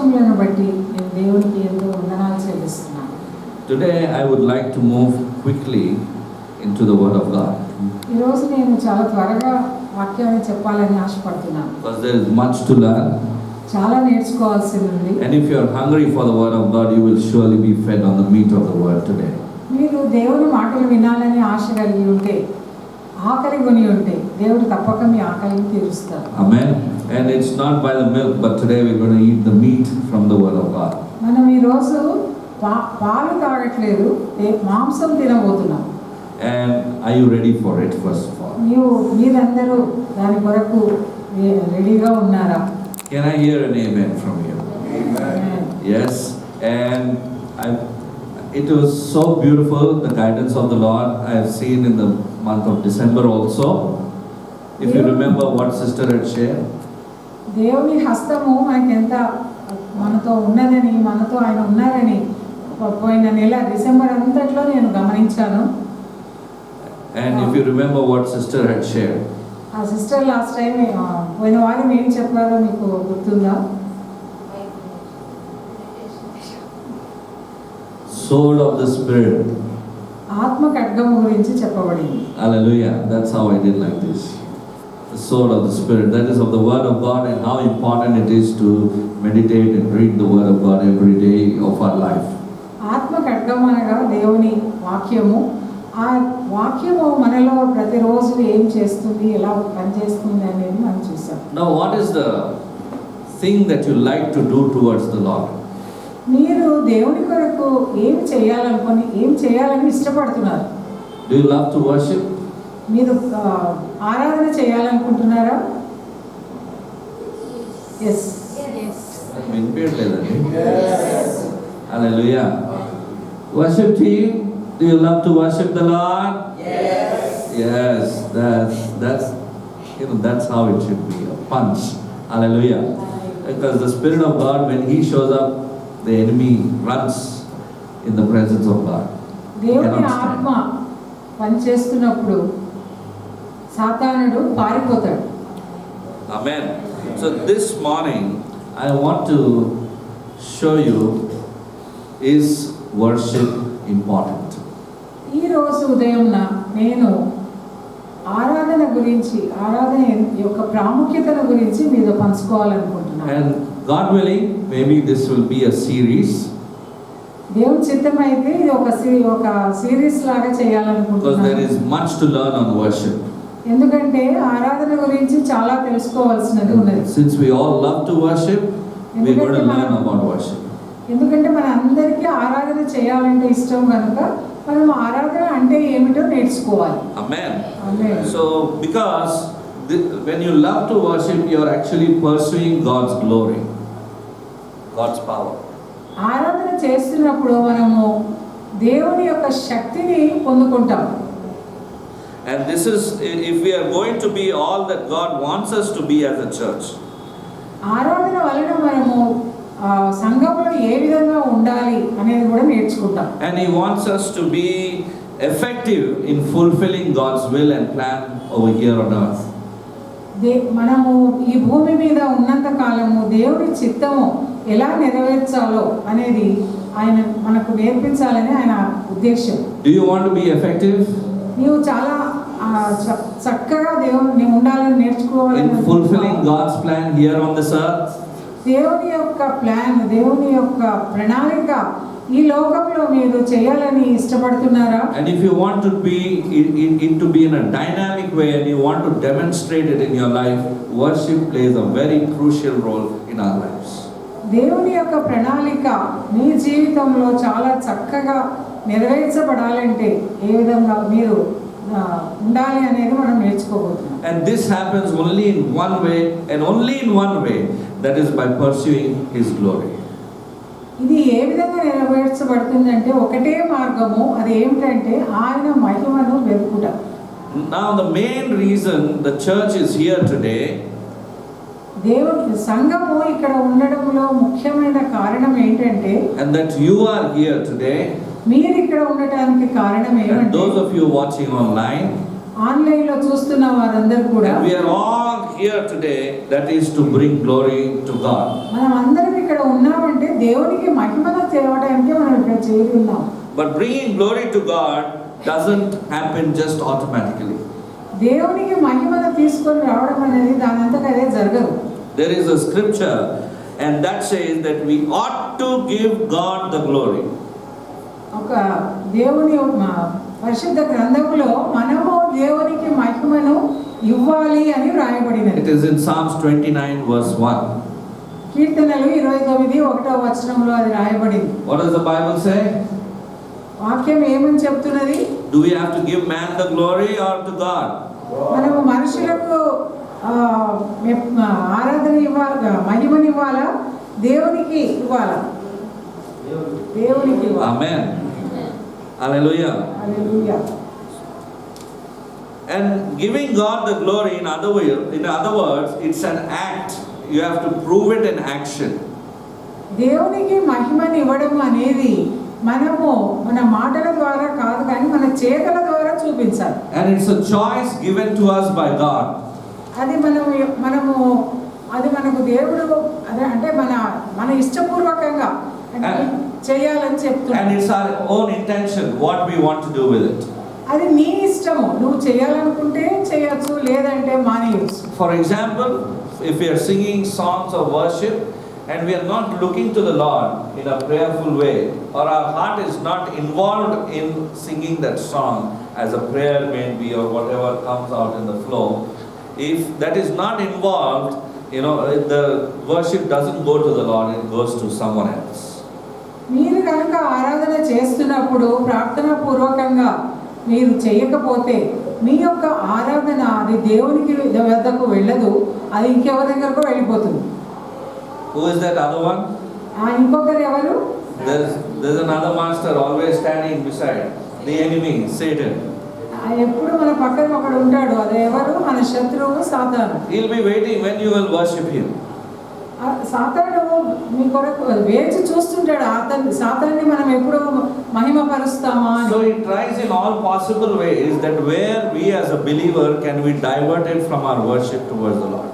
సాక్ష్యములను బట్టి నేను దేవునికి ఎంతో వందనాలు చెల్లిస్తున్నాను. Today I would like to move quickly into the Word of God. ఈ రోజు నేను చాలా త్వరగా వాక్యాన్ని చెప్పాలని ఆశపడుతున్నాను. Because there is much to learn. చాలా నేర్చుకోవాల్సింది ఉంది. And if you are hungry for the Word of God, you will surely be fed on the meat of the Word today. మీరు దేవుని మాటలు వినాలని ఆశ కలిగి ఉంటే, ఆకలి కొని ఉంటే, దేవుడు తప్పక మీ ఆకలిని తీరుస్తారు. Amen. And it's not by the milk, but today we're going to eat the meat from the Word of God. మనం ఈ రోజు పాలు తాగట్లేదు, మాంసం తినబోతున్నాం. And are you ready for it, first of all? మీరందరూ దాని కొరకు రెడీగా ఉన్నారా? Can I hear an amen from you? Amen. Yes. And it was so beautiful, the guidance of the Lord I have seen in the month of December also. If you remember what sister had shared. దేవుని హస్తము మనకెంత మనతో ఉన్నదని, మనతో ఆయన ఉన్నారని పోయిన నెల డిసెంబర్ అంతట్లో నేను గమనించాను. And if you remember what sister had shared. ఆ సిస్టర్ లాస్ట్ టైం పోయిన వారం ఏం చెప్పారో మీకు గుర్తుందా? Sword of the Spirit. ఆత్మ ఖడ్గము గురించి చెప్పబడింది. Hallelujah. That's how I did like this. The sword of the Spirit. That is of the Word of God, and how important it is to meditate and read the Word of God every day of our life. ఆత్మ ఖడ్గము అనగా దేవుని వాక్యము. ఆ వాక్యము మనలో ప్రతిరోజు ఏం చేస్తుంది, ఎలా పనిచేస్తుంది అనేది మనం చూసాం. Now what is the thing that you like to do towards the Lord? మీరు దేవుని కొరకు ఏం చేయాలని ఇష్టపడుతున్నారు? Do you love to worship? మీరు ఆరాధన చేయాలనుకుంటున్నారా? Yes. వినిపించలేదండి. Hallelujah. Worship team, do you love to worship the Lord? Yes, that's how it should be, a punch. Hallelujah. Because the Spirit of God, when He shows up, the enemy runs in the presence of God. దేవుని ఆత్మ పనిచేస్తున్నప్పుడు సాతానుడు పారిపోతాడు. Amen. So this morning I want to show you, is worship important? ఈ రోజు ఉదయంన నేను ఆరాధన యొక్క ప్రాముఖ్యతను గురించి మీతో పంచుకోవాలనుకుంటున్నాను. And God willing, maybe this will be a series. దేవుని చిత్తమైతే ఇది ఒక సిరీస్ లాగా Because చేయాలనుకుంటున్నాను. there is much to learn on worship. ఎందుకంటే ఆరాధన గురించి చాలా తెలుసుకోవాల్సినది ఉన్నది. Since we all love to worship, we're going to learn about worship. ఎందుకంటే మన అందరికీ ఆరాధన చేయాలంటే ఇష్టం కనుక మనం ఆరాధన అంటే ఏమిటో నేర్చుకోవాలి. Amen. Amen. So because when you love to worship, you are actually pursuing God's glory, God's power. ఆరాధన చేస్తున్నప్పుడు మనము దేవుని యొక్క శక్తిని పొందుకుంటాం. And this is, if we are going to be all that God wants us to be as a church. ఆరాధన వలన మనము సంఘంలో ఏ విధంగా ఉండాలి అనేది కూడా నేర్చుకుంటాం. And He wants us to be effective in fulfilling God's will and plan over here on earth. మనము ఈ భూమి మీద ఉన్నంత కాలము దేవుని చిత్తము ఎలా నెరవేర్చాలో అనేది ఆయన మనకు నేర్పించాలని ఆయన ఉద్దేశం. Do you want to be effective? నీవు చాలా చక్కగా దేవుని ఉండాలని నేర్చుకోవాలని In fulfilling God's plan here on this earth? దేవుని యొక్క ప్లాన్, దేవుని యొక్క ప్రణాళిక ఈ లోకంలో మీరు చేయాలని ఇష్టపడుతున్నారా? And if you want to be in a dynamic way and you want to demonstrate it in your life, worship plays a very crucial role in our lives. దేవుని యొక్క ప్రణాళిక మీ జీవితంలో చాలా చక్కగా నెరవేర్చబడాలంటే ఏ విధంగా మీరు ఉండాలి అనేది మనం నేర్చుకోబోతున్నాం. And this happens only in one way, and only in one way, that is by pursuing His glory. ఇది ఏ విధంగా నెరవేర్చబడుతుందంటే ఒకటే మార్గము, అది ఏమిటంటే ఆయన మహిమను వెతుకుట. Now the main reason the church is here today, దేవుని సంఘము ఇక్కడ ఉండడంలో ముఖ్యమైన కారణం ఏంటంటే, and that you are here today, మీరు ఇక్కడ ఉండటానికి కారణం and ఏమంటే, those of you watching online, online లో చూస్తున్న వారందరూ కూడా we are all here today, that is to bring glory to God. మనం అందరం ఇక్కడ ఇక్కడ ఉన్నామంటే దేవునికి మహిమను తేవడానికి మనం ఇక్కడ చేరి ఉన్నాం. But bringing glory to God doesn't happen just automatically. దేవునికి మహిమను తీసుకొని రావడం అనేది దానంతట అదే జరగదు. There is a scripture and that says that we ought to give God the glory. ఒక దేవుని పరిశుద్ధ గ్రంథములో మనము దేవునికి మహిమను ఇవ్వాలి అని వ్రాయబడినది. It is in Psalms 29 verse 1. కీర్తనలు 29:1 అది రాయబడింది. What does the Bible say? వాక్యం ఏమని చెప్తున్నది? Do we have to give man the glory or to God? మనము మనుషులకు ఆరాధన ఇవ్వాలా, మహిమని ఇవ్వాలా, దేవునికి ఇవ్వాలా? దేవునికి ఇవ్వాలి. Amen. Hallelujah. Hallelujah. And giving God the glory in other words, it's an act. You have to prove it in action. దేవునికి మహిమని ఇవ్వడం అనేది మనము మన మాటల ద్వారా కాదు కానీ మన చేతల ద్వారా చూపించాలి. And it's a choice given to us by God. అది మనము అది మనకు దేవుడు అదే అంటే మన ఇష్టపూర్వకంగా చేయాలని చెప్తున్నాడు. And it's our own intention what we want to do with it. అది నీ ఇష్టము, నువ్వు చేయాలనుకుంటే చేయొచ్చు, లేదంటే మానేయొచ్చు. For example, if we are singing songs of worship and we are not looking to the Lord in a prayerful way, or our heart is not involved in singing that song as a prayer maybe or whatever comes out in the flow, if that is not involved, the worship doesn't go to the Lord, it goes to someone else. మీరు కనుక ఆరాధన చేస్తున్నప్పుడు ప్రార్థనా పూర్వకంగా మీరు చేయకపోతే మీ యొక్క ఆరాధన అది దేవునికి వద్దకు వెళ్ళదు, అది ఇంకెవరి దగ్గరకు వెళ్ళిపోతుంది. Who is that other one? ఇంకొకరు ఎవరు? There's another master always standing beside the enemy, Satan. ఎప్పుడు మన పక్కన ఒకడు ఉంటాడు, అది ఎవరు? మన శత్రువు సాతాను. He'll be waiting when you will worship him. సాతాను మీ కొరకు వేచి చూస్తుంటాడు. సాతాన్ని మనం ఎప్పుడు మహిమపరుస్తామా అని. So he tries in all possible ways that where we as a believer can be diverted from our worship towards the Lord.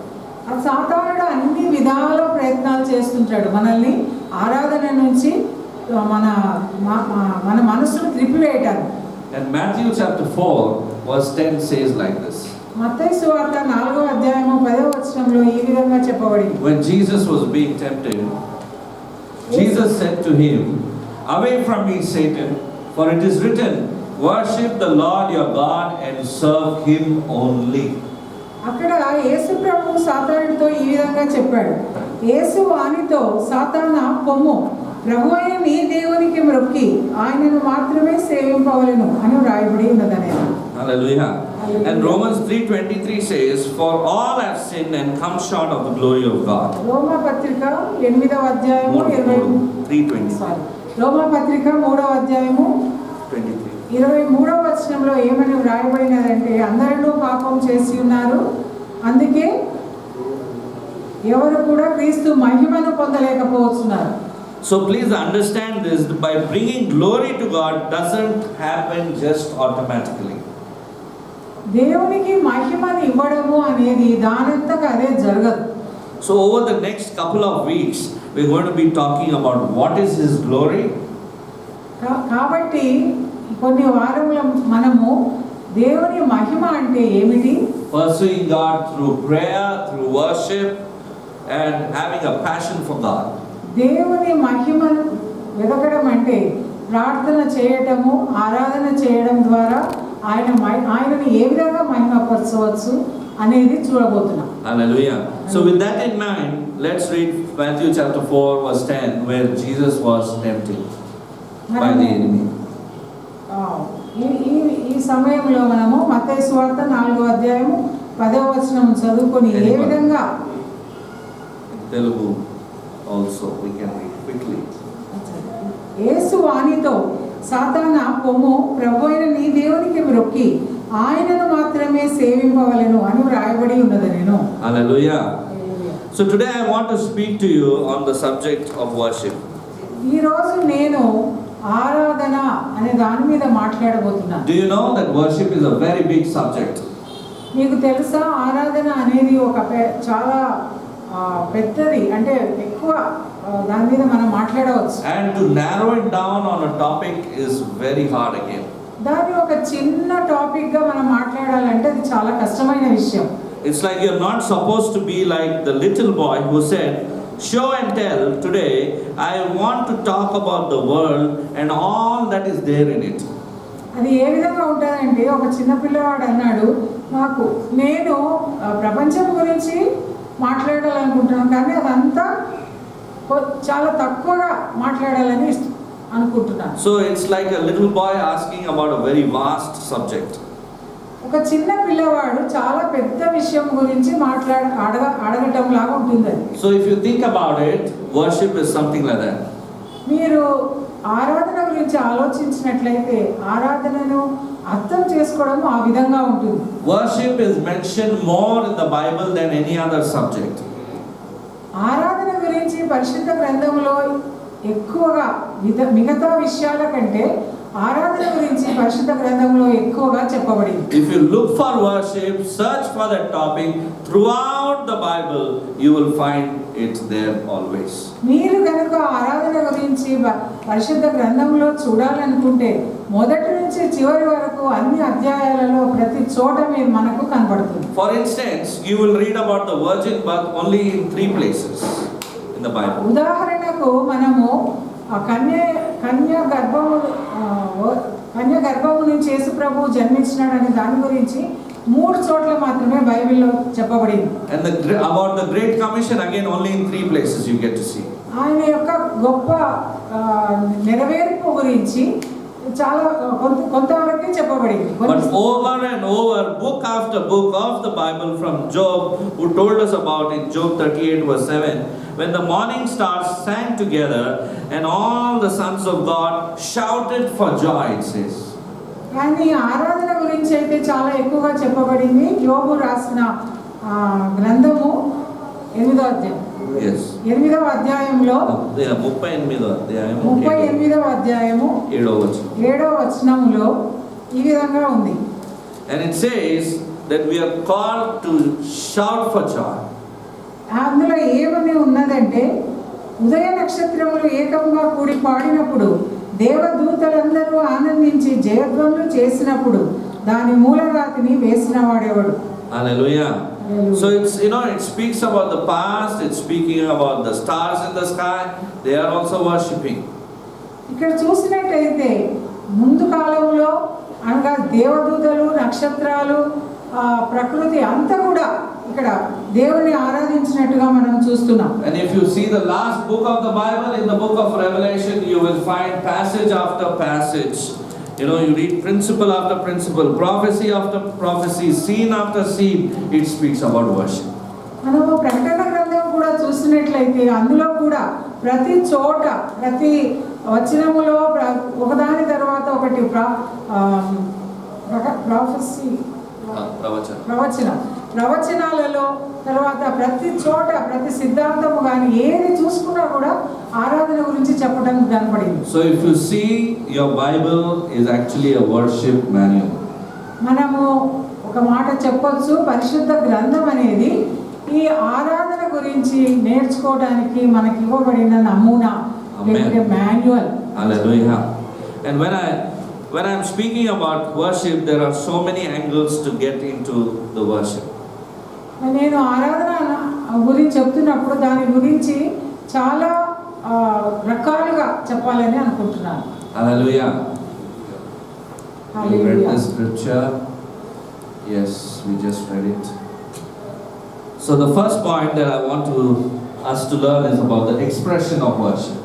సాతానుడు అన్ని విధాల ప్రయత్నాలు చేస్తుంటాడు మనల్ని ఆరాధన నుంచి మన మనసును త్రిప్పివేయటానికి. And Matthew chapter 4 verse 10 says like this. మత్తయి సువార్త 4:10 ఈ విధంగా చెప్పబడింది. When Jesus was being tempted, Jesus said to him, "Away from me, Satan, for it is written, worship the Lord your God and serve him only." అక్కడ యేసు ప్రభువు సాతానుడితో ఈ విధంగా చెప్పాడు. యేసు వానితో, సాతానా పొమ్ము, ప్రభువైన నీ దేవునికి మ్రొక్కి ఆయనను మాత్రమే సేవింపవలెను అని వ్రాయబడి ఉన్నదనే. Hallelujah. And Romans 3:23 says, "For all have sinned and come short of the glory of God." రోమా పత్రిక 8:23 రోమా పత్రిక 3:23 ఏమని వ్రాయబడినదంటే, అందరూ పాపం చేసి ఉన్నారు, అందుకే ఎవరు కూడా క్రీస్తు మహిమను పొందలేకపోతున్నారు. So please understand this, by bringing glory to God doesn't happen just automatically. దేవునికి మహిమను ఇవ్వడము అనేది దానంతగా అదే జరగదు. So over the next couple of weeks we're going to be talking about what is his glory. కాబట్టి కొన్ని వారముల మనము దేవుని మహిమ అంటే ఏమిటి, Pursuing God through prayer, through worship and having a passion for God. దేవుని మహిమను వెతకడం అంటే ప్రార్థన చేయటము, ఆరాధన చేయడం ద్వారా ఆయనని ఏ విధంగా మహిమపరచవచ్చు అనేది చూడబోతున్నాం. Hallelujah. So with that in mind, let's read Matthew chapter 4 verse 10 where Jesus was tempted by the enemy. ఈ సమయంలో మనము మత్తయి సువార్త 4:10 చదువుకొని ఏ విధంగా Telugu also we can read quickly. యేసు వానితో, సాతానా పొమ్ము, ప్రభువైన నీ దేవునికి మ్రొక్కి ఆయనను మాత్రమే సేవింపవలెను అని వ్రాయబడి ఉన్నదనెను. Hallelujah. So today I want to speak to you on the subject of worship. ఈ రోజు నేను ఆరాధన అనే దాని మీద మాట్లాడబోతున్నాను. Do you know that worship is a very big subject? మీకు తెలుసా, ఆరాధన అనేది ఒక చాలా పెద్దది, అంటే ఎక్కువ దాని మీద మనం మాట్లాడవచ్చు. And to narrow it down on a topic is very hard again. దాన్ని ఒక చిన్న టాపిక్ గా మనం మాట్లాడాలంటే అది చాలా కష్టమైన విషయం. It's like you're not supposed to be like the little boy who said, show and tell, today I want to talk about the world and all that is there in it. అది ఏ విధంగా ఉంటుందంటే ఒక చిన్న పిల్లవాడు అన్నాడు, నేను ప్రపంచం గురించి మాట్లాడాలనుకుంటున్నాను కానీ అదంతా చాలా తక్కువగా మాట్లాడాలని అనుకుంటున్నాను. So it's like a little boy asking about a very vast subject. ఒక చిన్న పిల్లవాడు చాలా పెద్ద విషయం గురించి అడగటం లాగా ఉంటుంది. So if you think about it, worship is something like that. మీరు ఆరాధన గురించి ఆలోచించినట్లయితే ఆరాధనను అర్థం చేసుకోవడం ఆ విధంగా ఉంటుంది. Worship is mentioned more in the Bible than any other subject. ఆరాధన గురించి పరిశుద్ధ గ్రంథంలో ఎక్కువగా మిగతా విషయాల కంటే ఆరాధన గురించి పరిశుద్ధ గ్రంథంలో ఎక్కువగా చెప్పబడింది. If you look for worship, search for that topic throughout the Bible, you will find it there always. మీరు కనుక ఆరాధన గురించి పరిశుద్ధ గ్రంథంలో చూడాలనుకుంటే మొదటి నుంచి చివరి వరకు అన్ని అధ్యాయాలలో ప్రతి చోట మీరు మనకు కనబడుతుంది. For instance, you will read about the virgin birth only in 3 places in the Bible. ఉదాహరణకు మనము కన్య గర్భము నుంచి యేసు ప్రభువు జన్మించినాడనే దాని గురించి 3 చోట్ల మాత్రమే బైబిల్లో చెప్పబడింది. And about the Great Commission again only in 3 places you get to see. ఆయన యొక్క గొప్ప నెరవేర్పు గురించి చాలా కొంతవరకే చెప్పబడింది. But over and over, book after book of the Bible, from Job, who told us about in Job 38 verse 7, when the morning stars sang together and all the sons of God shouted for joy, it says. కానీ ఆరాధన గురించి అయితే చాలా ఎక్కువగా చెప్పబడింది. యోబు రాసిన గ్రంథము 8వ అధ్యాయం. Yes. 8వ అధ్యాయంలో 38వ అధ్యాయము 7వ వచనంలో ఈ విధంగా ఉంది. And it says that we are called to shout for joy. అందులో ఏమని ఉన్నదంటే ఉదయ నక్షత్రములు ఏకంగా కూడి పాడినప్పుడు దేవదూతలందరూ ఆనందించి జయధ్వనులు చేసినప్పుడు దాని మూలరాతిని వేసిన వాడేవాడు. Hallelujah. So it's, it speaks about the past, it's speaking about the stars in the sky, they are also worshipping. ఇక్కడ చూసినట్టయితే ముందు కాలంలో అనగా దేవదూతలు, నక్షత్రాలు, ప్రకృతి అంతా కూడా ఇక్కడ దేవుని ఆరాధించినట్టుగా మనం చూస్తున్నాం. And if you see the last book of the Bible, in the book of Revelation, you will find passage after passage. You read principle after principle, prophecy after prophecy, scene after scene, it speaks about worship. మనము ప్రకటన గ్రంథం కూడా చూసినట్లయితే అందులో కూడా ప్రతి చోట ప్రతి వచనములో ఒకదాని తర్వాత ఒకటి ప్రవచనాలలో తర్వాత ప్రతి చోట ప్రతి సిద్ధాంతము కానీ ఏది చూసుకున్నా కూడా ఆరాధన గురించి చెప్పడం కనపడింది. So if you see, your Bible is actually a worship manual. మనము ఒక మాట చెప్పొచ్చు, పరిశుద్ధ గ్రంథం అనేది ఈ ఆరాధన గురించి నేర్చుకోవడానికి మనకి ఇవ్వబడిన నమూనా, లేకపోతే manual. Hallelujah. And when I'm speaking about worship, there are so many angles to get into the worship. నేను ఆరాధన గురించి చెప్తున్నప్పుడు దాని గురించి చాలా రకాలుగా చెప్పాలని అనుకుంటున్నాను. Hallelujah. Hallelujah. You read the scripture? Yes, we just read it. So the first point that I want us to learn is about the expression of worship.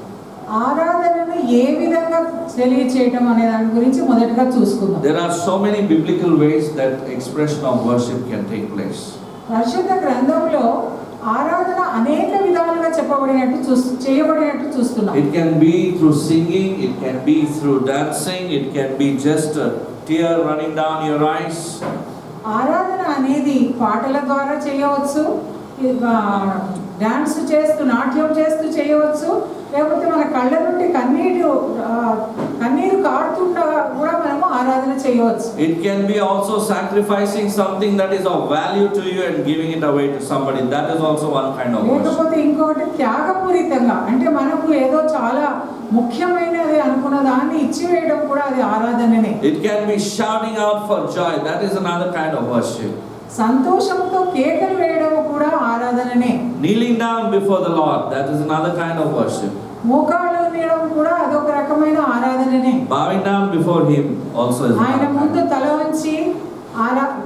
ఆరాధనను ఏ విధంగా తెలియచేయడం అనే దాని గురించి మొదటగా చూసుకుందాం. There are so many biblical ways that expression of worship can take place. పరిశుద్ధ గ్రంథంలో ఆరాధన అనేక విధాలుగా చేయబడినట్టు చూస్తున్నాం. It can be through singing, it can be through dancing, it can be just a tear running down your eyes. ఆరాధన అనేది పాటల ద్వారా చేయవచ్చు, డాన్స్ చేస్తూ నాట్యం చేస్తూ చేయవచ్చు, లేకపోతే మన కళ్ళ నుండి కన్నీరు కారుతుండగా కూడా మనము ఆరాధన చేయవచ్చు. It can be also sacrificing something that is of value to you and giving it away to somebody. That is also one kind of worship. లేకపోతే ఇంకొకటి త్యాగపూరితంగా, అంటే మనకు ఏదో చాలా ముఖ్యమైనది అనుకున్న దాన్ని ఇచ్చివేయడం కూడా అది ఆరాధననే. It can be shouting out for joy. That is another kind of worship. సంతోషంతో కేకలు వేయడం కూడా ఆరాధననే. Kneeling down before the Lord. That is another kind of worship. మోకాళ్ళు ఉండడం కూడా అదొక రకమైన ఆరాధననే. Bowing down before Him also is ఆయన another ముందు kind. తల వంచి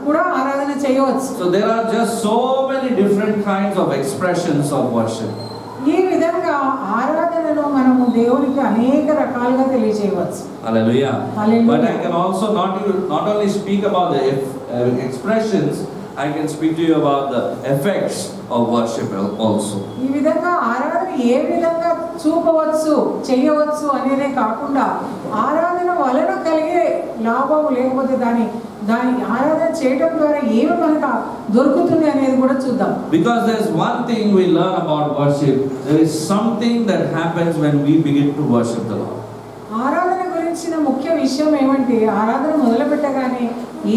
కూడా ఆరాధన చేయవచ్చు. So there are just so many different kinds of expressions of worship. ఈ విధంగా ఆరాధనలో మనము దేవునికి అనేక రకాలుగా తెలియజేయవచ్చు. Hallelujah. Hallelujah. But I can also not only speak about the expressions, I can speak to you about the effects of worship also. ఈ విధంగా ఆరాధన ఏ విధంగా చూపవచ్చు చేయవచ్చు అనేదే కాకుండా ఆరాధన వలన కలిగే లాభం, లేకపోతే దాని ఆరాధన చేయడం ద్వారా ఏమి మనకు దొరుకుతుంది అనేది కూడా చూద్దాం. Because there's one thing we learn about worship. There is something that happens when we begin to worship the Lord. ఆరాధన గురించిన ముఖ్య విషయం ఏమంటే ఆరాధన మొదలు పెట్టగానే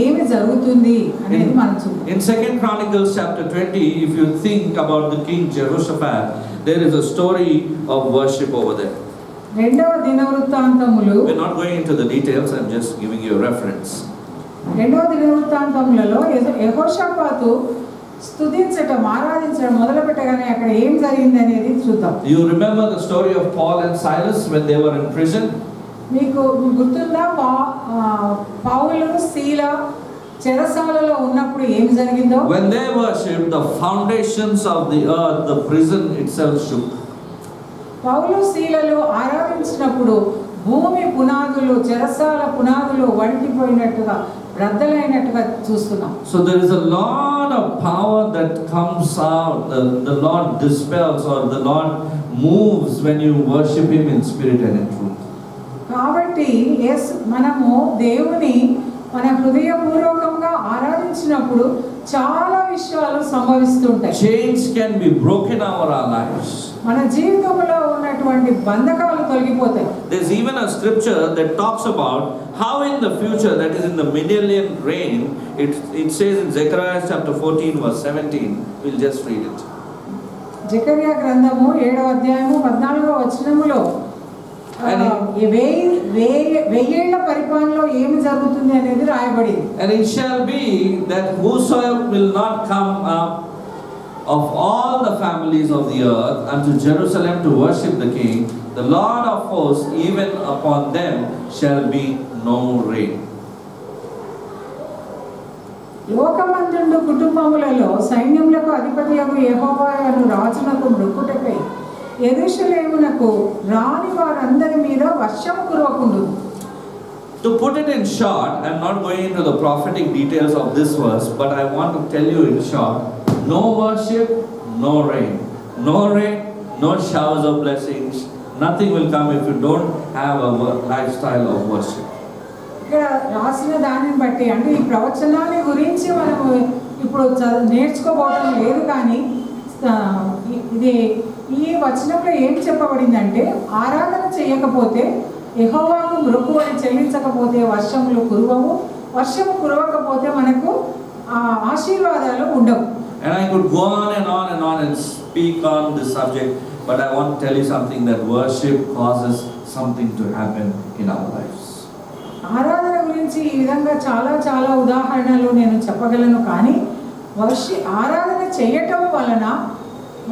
ఏమి జరుగుతుంది అనేది మనం చూద్దాం. In 2 Chronicles chapter 20, if you think about the king Jehoshaphat, there is a story of worship over there. రెండవ దినవృత్తాంతములు, We're not going into the details, I'm just giving you a reference. రెండవ దినవృత్తాంతములలో యెహోషాపాతు స్తుతించటం, ఆరాధించడం మొదలు పెట్టగానే అక్కడ ఏం జరిగింది అనేది చూద్దాం. You remember the story of Paul and Silas when they were in prison? మీకు గుర్తుందా? పౌలు శీల చెరసాలలో ఉన్నప్పుడు ఏం జరిగిందో? When they worshipped, the foundations of the earth, the prison itself shook. పౌలు శీలలు ఆరాధించినప్పుడు భూమి పునాదులు, చెరసాల పునాదులు వణికిపోయినట్టుగా, బ్రద్దలైనట్టుగా చూస్తున్నాం. So there is a lot of power that comes out. The Lord dispels, or the Lord moves when you worship Him in spirit and in truth. కాబట్టి మనము దేవుని మన హృదయపూర్వకంగా ఆరాధించినప్పుడు చాలా విషయాలు సంభవిస్తుంటాయి. Chains can be broken over our lives. మన జీవితంలో ఉన్నటువంటి బంధకాలు తొలగిపోతాయి. There's even a scripture that talks about how in the future, that is in the millennial reign, it says in Zechariah chapter 14 verse 17. We'll just read it. జెకర్యా గ్రంథము 7వ అధ్యాయము 14వ వచనములో వెయ్యేళ్ల పరిపాలనలో ఏమి జరుగుతుంది అనేది రాయబడింది. And it shall be that whosoever will not come up of all the families of the earth unto Jerusalem to worship the King, the Lord of hosts, even upon them shall be no rain. లోకమందుండు కుటుంబములలో సైన్యములకు అధిపతియగు యెహోవాను రాజునకు మృక్కుటకై యెరూషలేమునకు రాని వారందరి మీద వర్షము కురవకుండును. To put it in short, I'm not going into the prophetic details of this verse, but I want to tell you in short, no worship, no rain. No rain, no showers of blessings. Nothing will come if you don't have a lifestyle of worship. ఇక్కడ రాసిన దానిని బట్టి, అంటే ఈ ప్రవచనాన్ని గురించి మనము ఇప్పుడు నేర్చుకోబోవడం లేదు, కానీ ఇది ఈ వచనంలో ఏం చెప్పబడిందంటే ఆరాధన చేయకపోతే, యెహోవాకు మొక్కుబడి చెల్లించకపోతే వర్షములు కురవవు, వర్షము కురవకపోతే మనకు ఆశీర్వాదాలు ఉండవు. And I could go on and on and on and speak on this subject, but I want to tell you something, that worship causes something to happen in our lives. ఆరాధన గురించి ఈ విధంగా చాలా చాలా ఉదాహరణలు నేను చెప్పగలను, కానీ ఆరాధన చేయటం వలన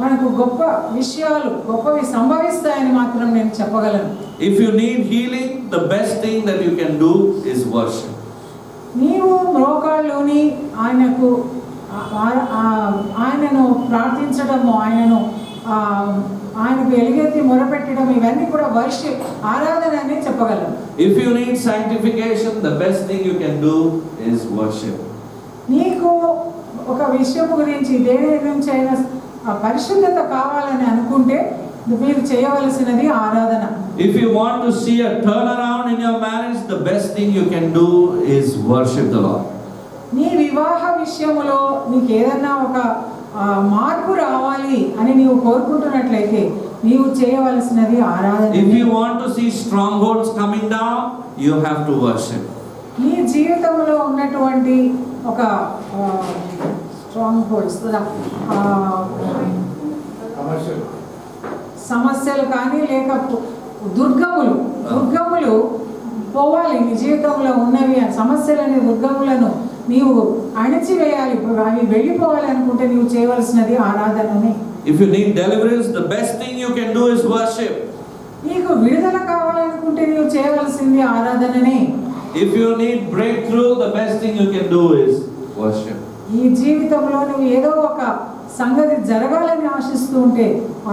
మనకు గొప్ప విషయాలు, గొప్పవి సంభవిస్తాయని మాత్రం నేను చెప్పగలను. If you need healing, the best thing that you can do is worship. నీవు మోకాళ్ళలోని ఆయనను ప్రార్థించడము, ఆయనకు ఎలుగెత్తి మొరపెట్టడం, ఇవన్నీ కూడా వర్షిప్, ఆరాధన అనే చెప్పగలను. If you need sanctification, the best thing you can do is worship. నీకు ఒక విషయం గురించి, దేని గురించి అయినా పరిశుద్ధత కావాలని అనుకుంటే మీరు చేయవలసినది ఆరాధన. If you want to see a turnaround in your marriage, the best thing you can do is worship the Lord. నీ వివాహ విషయంలో నీకు ఏదైనా ఒక మార్పు రావాలి అని నీవు కోరుకుంటున్నట్లయితే నీవు చేయవలసినది ఆరాధన. If you want to see strongholds coming down, you have to worship. నీ జీవితంలో ఉన్నటువంటి ఒక స్ట్రాంగ్ హోల్డ్స్ సమస్యలు కానీ లేక దుర్గములు పోవాలి. నీ జీవితంలో ఉన్నవి సమస్యలని దుర్గములను నీవు అణచివేయాలి, అవి వెళ్ళిపోవాలి అనుకుంటే నీవు చేయవలసినది ఆరాధనని. If you need deliverance, the best thing you can do is worship. నీకు విడుదల కావాలనుకుంటే నీవు చేయవలసింది ఆరాధననే. If you need breakthrough, the best thing you can do is worship. ఈ జీవితంలో నువ్వు ఏదో ఒక సంగతి జరగాలని ఆశిస్తూ ఉంటే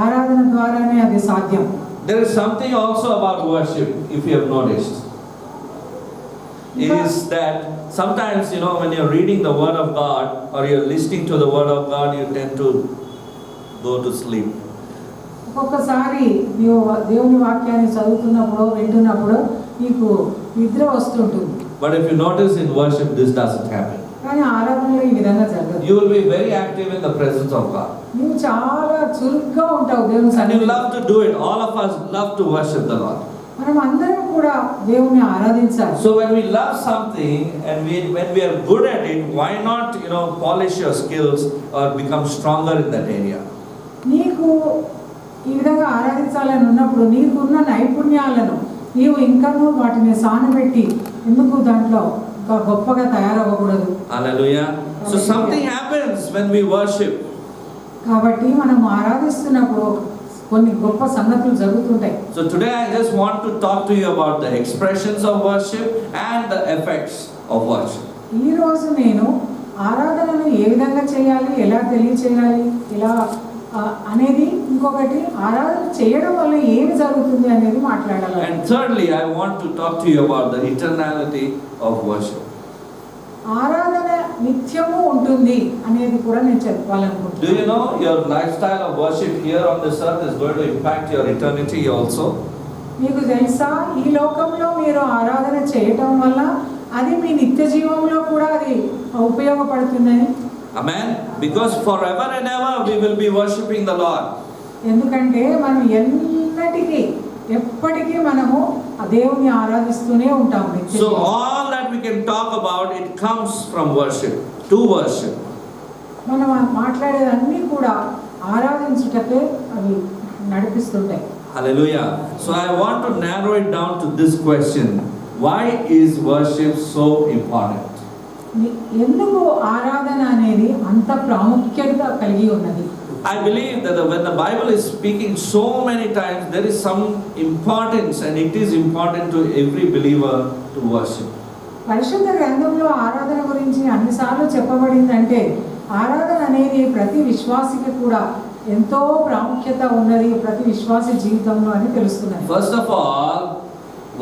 ఆరాధన ద్వారానే అది సాధ్యం. There is something also about worship, if you have noticed. It is that sometimes, when you're reading the Word of God or you're listening to the Word of God, you tend to go to sleep. ఒక్కొక్కసారి నీవు దేవుని వాక్యాన్ని చదువుతున్నప్పుడు వింటున్నప్పుడు నీకు నిద్ర వస్తుంటుంది. But if you notice in worship, this doesn't happen. కానీ ఆరాధనలో ఈ విధంగా జరగదు. You will be very active in the presence of God. నువ్వు చాలా చురుగ్గా ఉంటావు దేవుని And you సన్నిధిలో. love to do it. All of us love to worship the Lord. మనం అందరం కూడా దేవుని ఆరాధించాలి. So when we love something and when we are good at it, why not, polish your skills or become stronger in that area? నీకు ఈ విధంగా ఆరాధించాలని ఉన్నప్పుడు నీకున్న నైపుణ్యాలను నీవు ఇంకాను వాటిని సానబెట్టి ఎందుకు దాంట్లో ఇంకా గొప్పగా తయారవ్వకూడదు. Hallelujah. So something happens when we worship. కాబట్టి మనం ఆరాధిస్తున్నప్పుడు కొన్ని గొప్ప సంగతులు జరుగుతుంటాయి. So today I just want to talk to you about the expressions of worship and the effects of worship. ఈ రోజు నేను ఆరాధనను ఏ విధంగా చేయాలి, ఎలా తెలియచేయాలి, ఎలా అనేది, ఇంకొకటి ఆరాధన చేయడం వల్ల ఏమి జరుగుతుంది అనేది మాట్లాడాలి. And thirdly, I want to talk to you about the eternality of worship. ఆరాధన నిత్యము ఉంటుంది అనేది కూడా నేను చెప్పాలనుకుంటున్నాను. Do you know your lifestyle of worship here on this earth is going to impact your eternity also? మీకు తెలుసా ఈ లోకంలో మీరు ఆరాధన చేయటం వల్ల అది మీ నిత్య జీవంలో కూడా అది ఉపయోగపడుతుందని. Amen. Because forever and ever we will be worshiping the Lord. ఎందుకంటే మనం ఎప్పటికీ మనము ఆ దేవుని ఆరాధిస్తూనే ఉంటాం. So all that we can talk about, it comes from worship, to worship. మనం మాట్లాడేదన్నీ కూడా ఆరాధించుటకే అవి నడిపిస్తుంటాయి. Hallelujah. So I want to narrow it down to this question: why is worship so important? ఎందుకు ఆరాధన అనేది అంత ప్రాముఖ్యత కలిగి ఉన్నది? I believe that when the Bible is speaking so many times, there is some importance, and it is important to every believer to worship. పరిశుద్ధ గ్రంథంలో ఆరాధన గురించి అన్నిసార్లు చెప్పబడిందంటే ఆరాధన అనేది ప్రతి విశ్వాసికి కూడా ఎంతో ప్రాముఖ్యత ఉన్నది, ప్రతి విశ్వాసి జీవితంలో అని తెలుస్తున్నది. First of all,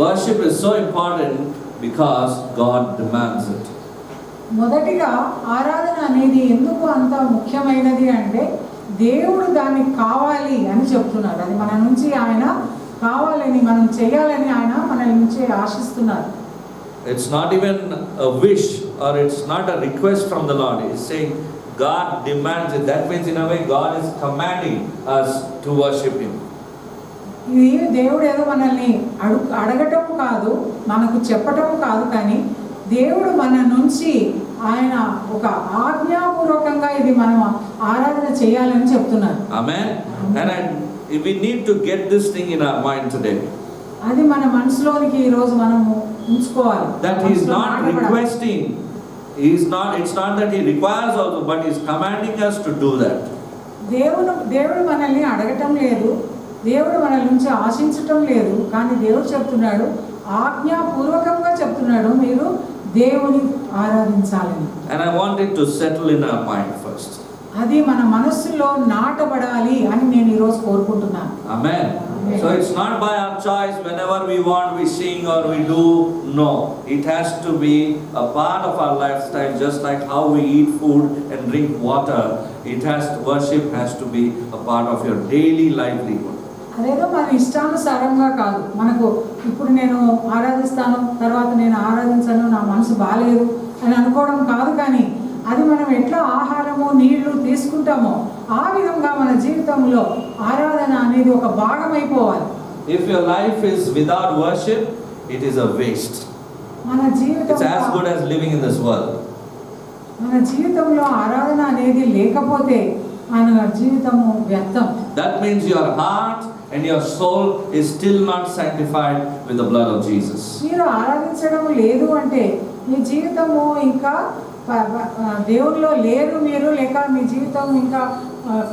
worship is so important because God demands it. మొదటిగా ఆరాధన అనేది ఎందుకు అంత ముఖ్యమైనది అంటే దేవుడు దాన్ని కావాలి అని చెప్తున్నారు. అది మన నుంచి ఆయన కావాలని, మనం చేయాలని ఆయన మన నుంచి ఆశిస్తున్నారు. It's not even a wish or it's not a request from the Lord. He's saying God demands it. That means in a way God is commanding us to worship Him. ఇది దేవుడు ఏదో మనల్ని అడగటం కాదు, మనకు చెప్పటం కాదు, కానీ దేవుడు మన నుంచి ఆయన ఒక ఆజ్ఞాపూర్వకంగా ఇది మనం ఆరాధన చేయాలని చెప్తున్నారు. Amen. And we need to get this thing in our mind today. అది మన మనసులోనికి ఈ రోజు మనము ఉంచుకోవాలి. That he is not requesting. It's not that he requires also, but he is commanding us to do that. దేవుడు మనల్ని అడగటం లేదు, దేవుడు మన నుంచి ఆశించటం లేదు, కానీ దేవుడు చెప్తున్నాడు, ఆజ్ఞాపూర్వకంగా చెప్తున్నాడు మీరు దేవుని ఆరాధించాలని. And I want it to settle in our mind first. అది మన మనస్సులో నాటబడాలి అని నేను ఈ రోజు కోరుకుంటున్నాను. Amen. So it's not by our choice, whenever we want we sing or we do. No, it has to be a part of our lifestyle, just like how we eat food and drink water. Worship has to be a part of your daily livelihood. అదేదో మన ఇష్టానుసారంగా కాదు, మనకు ఇప్పుడు నేను ఆరాధిస్తాను, తర్వాత నేను ఆరాధించను, నా మనసు బాలేదు అని అనుకోవడం కాదు, కానీ అది మనం ఎట్లా ఆహారము నీళ్లు తీసుకుంటామో ఆ విధంగా మన జీవితంలో ఆరాధన అనేది ఒక భాగం అయిపోవాలి. If your life is without worship, it is a waste. మన It's as good జీవితంలో as living in this world. మన జీవితంలో ఆరాధన అనేది లేకపోతే మన జీవితము వ్యర్థం. That means your heart and your soul is still not sanctified with the blood of Jesus. మీరు ఆరాధించడం లేదు అంటే మీ జీవితము ఇంకా దేవుల్లో లేరు మీరు, లేక మీ జీవితం ఇంకా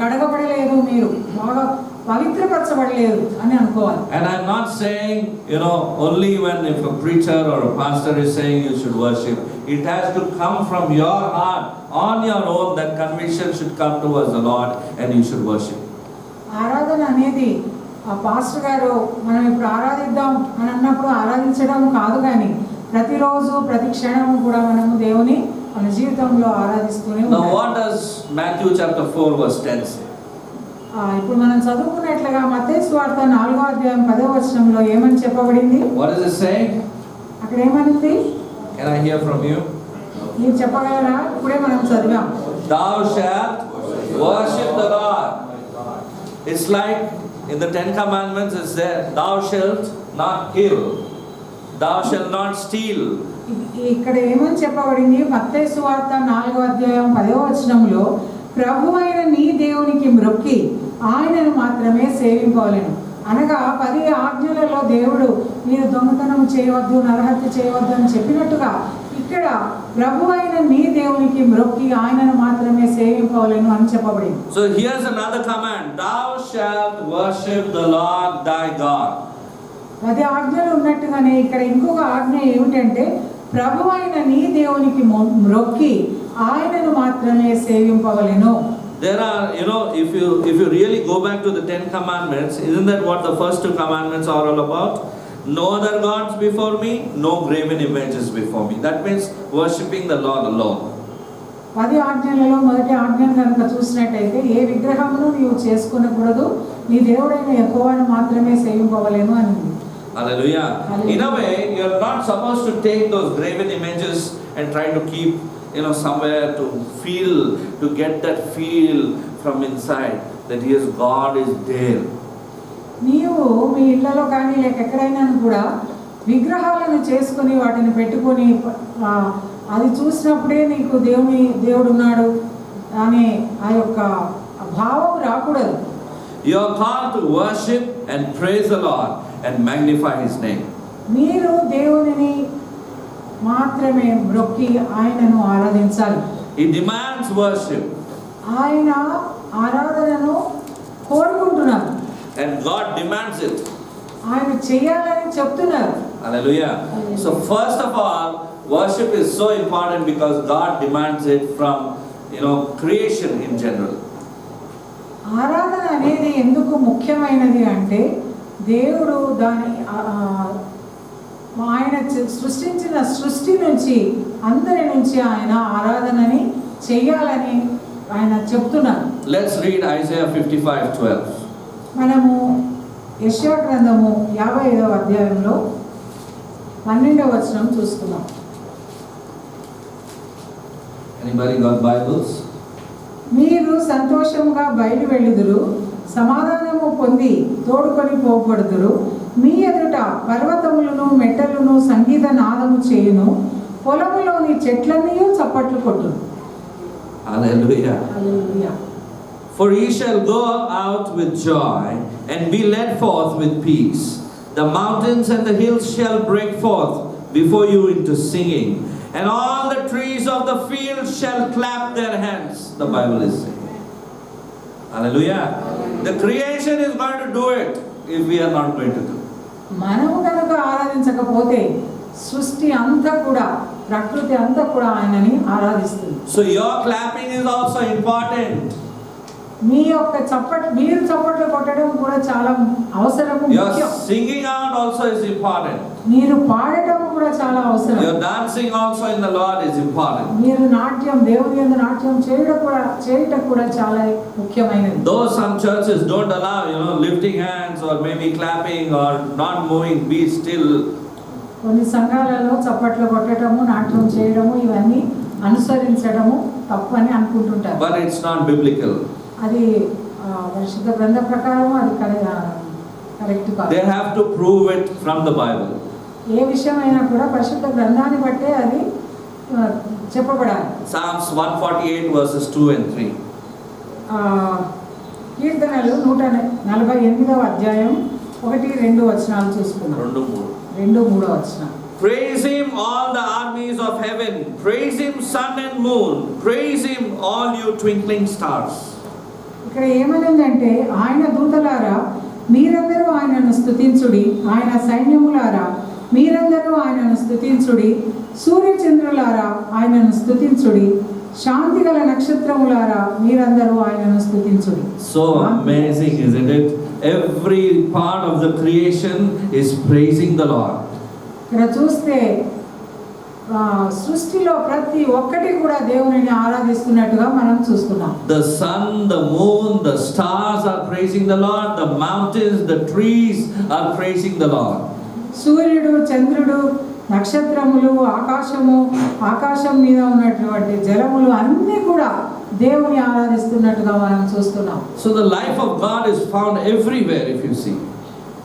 కడగబడలేదు, మీరు బాగా పవిత్రపరచబడలేదు అని అనుకోవాలి. And I'm not saying, only when if a preacher or a pastor is saying you should worship. It has to come from your heart on your own. That conviction should come towards the Lord and you should worship. ఆరాధన అనేది ఆ pastor గారు మనం ఇప్పుడు ఆరాధిద్దాం అని అన్నప్పుడు ఆరాధించడం కాదు, కానీ ప్రతిరోజు ప్రతి క్షణము కూడా మనము దేవుని మన జీవితంలో ఆరాధిస్తూనే Now what does Matthew chapter 4 verse 10 say? ఇప్పుడు మనం చదువుకున్నట్లుగా మత్తయి సువార్త 4వ అధ్యాయం 10వ వచనంలో ఏమని చెప్పబడింది? What is it saying? అక్కడ ఏమనుంది? Can I hear from you? మీరు చెప్పగలరా? ఇప్పుడే మనం చదివాం. Thou shalt worship the Lord. It's like in the 10 commandments it's there, thou shalt not kill, thou shalt not steal. ఇక్కడ ఏమని చెప్పబడింది? మత్తయి సువార్త 4వ అధ్యాయం 10వ వచనంలో ప్రభువైన నీ దేవునికి మ్రొక్కి ఆయనను మాత్రమే సేవింపవలెను. అనగా 10 ఆజ్ఞలలో దేవుడు మీరు దొంగతనం చేయవద్దు, నరహత్య చేయవద్దు అని చెప్పినట్టుగా ఇక్కడ ప్రభువైన నీ దేవునికి మ్రొక్కి ఆయనను మాత్రమే సేవింపవలెను అని చెప్పబడింది. So here's another command, thou shalt worship the Lord thy God. 10 ఆజ్ఞలు ఉన్నట్టుగానే ఇక్కడ ఇంకొక ఆజ్ఞ ఏమిటంటే ప్రభువైన నీ దేవునికి మ్రొక్కి ఆయనను మాత్రమే సేవింపవలెను. There are, if you really go back to the 10 commandments, isn't that what the first 2 commandments are all about? No other gods before me, no graven images before me. That means worshipping the Lord alone. 10 ఆజ్ఞలలో మొదటి ఆజ్ఞను కనుక చూసినట్టయితే ఏ విగ్రహమును నీవు చేసుకొనకూడదు, నీ దేవుడైన యెహోవాను మాత్రమే సేవింపవలెను అని ఉంది. Hallelujah. In a way, you're not supposed to take those graven images and try to keep, somewhere to get that feel from inside that yes, God is there. నీవు మీ ఇళ్లలో కానీ లేక ఎక్కడైనా కూడా విగ్రహాలను చేసుకొని వాటిని పెట్టుకొని అది చూసినప్పుడే నీకు దేవుడు ఉన్నాడు అనే ఆ యొక్క భావం రాకూడదు. You are called to worship and praise the Lord and magnify His name. మీరు దేవునిని మాత్రమే మ్రొక్కి ఆయనను ఆరాధించాలి. He demands worship. ఆయన ఆరాధనను కోరుకుంటున్నారు. And God demands it. ఆయన చేయాలని చెప్తున్నారు. Hallelujah. So first of all, worship is so important because God demands it from, creation in general. ఆరాధన అనేది ఎందుకు ముఖ్యమైనది అంటే దేవుడు ఆయన సృష్టించిన సృష్టి నుంచి అందరి నుంచి ఆయన ఆరాధనని చేయాలని ఆయన చెప్తున్నారు. Let's read Isaiah 55:12. మనము యెషయా గ్రంథము 55వ అధ్యాయంలో 12వ వచనం చూస్తున్నాం. Anybody got Bibles? మీరు సంతోషముగా బయలు వెళ్ళుదురు, సమాధానము పొంది తోడుకొని పోబడుదురు. మీ ఎదుట పర్వతములను మెట్టలను సంగీత నాదము చేయును, పొలములోని చెట్లన్నీ చప్పట్లు కొట్టును. Hallelujah. Hallelujah. For ye shall go out with joy and be led forth with peace. The mountains and the hills shall break forth before you into singing, and all the trees of the field shall clap their hands. The Bible is saying. Hallelujah. The creation is going to do it if we are not going to do it. మనము కనుక ఆరాధించకపోతే సృష్టి అంతా కూడా, ప్రకృతి అంతా కూడా ఆయనని ఆరాధిస్తుంది. So your clapping is also important. మీరు చప్పట్లు కొట్టడం కూడా చాలా అవసరము, Your ముఖ్యం. singing out also is important. మీరు పాడటం కూడా చాలా అవసరం. Your dancing also in the Lord is important. మీరు దేవుని యందు నాట్యం చేయడం కూడా చాలా ముఖ్యమైనది. Though some churches don't allow, lifting hands or maybe clapping or not moving, be still. కొన్ని సంఘాలలో చప్పట్లు కొట్టడము, నాట్యం చేయడము ఇవన్నీ అనుసరించడము తప్పని అనుకుంటుంటారు. But it's not biblical. అది పరిశుద్ధ గ్రంథ ప్రకారం అది కరెక్ట్ కాదు. They have to prove it from the Bible. ఏ విషయమైనా కూడా పరిశుద్ధ గ్రంథాన్ని బట్టే అది చెప్పబడాలి. Psalms 148 verses 2 and 3. కీర్తనలు 148వ అధ్యాయం 1-2 వచనాలు చూసుకున్నాం. 2-3 వచనాలు. Praise him all the armies of heaven, praise him sun and moon, praise him all you twinkling stars. ఇక్కడ ఏమనిందంటే, ఆయన దూతలారా మీరందరూ ఆయనను స్తుతించుడి, ఆయన సైన్యములారా మీరందరూ ఆయనను స్తుతించుడి, సూర్యచంద్రులారా ఆయనను స్తుతించుడి, శాంతి గల నక్షత్రములారా మీరందరూ ఆయనను స్తుతించుడి. So amazing, isn't it? Every part of the creation is praising the Lord. ఇక్కడ చూస్తే సృష్టిలో ప్రతి ఒక్కటి కూడా దేవునిని ఆరాధిస్తున్నట్టుగా మనం చూస్తున్నాం. The sun, the moon, the stars are praising the Lord, the mountains, the trees are praising the Lord. సూర్యుడు, చంద్రుడు, నక్షత్రములు, ఆకాశం మీద ఉన్నటువంటి జలములు అన్నీ కూడా దేవుని ఆరాధిస్తున్నట్టుగా మనం చూస్తున్నాం. So the life of God is found everywhere if you see.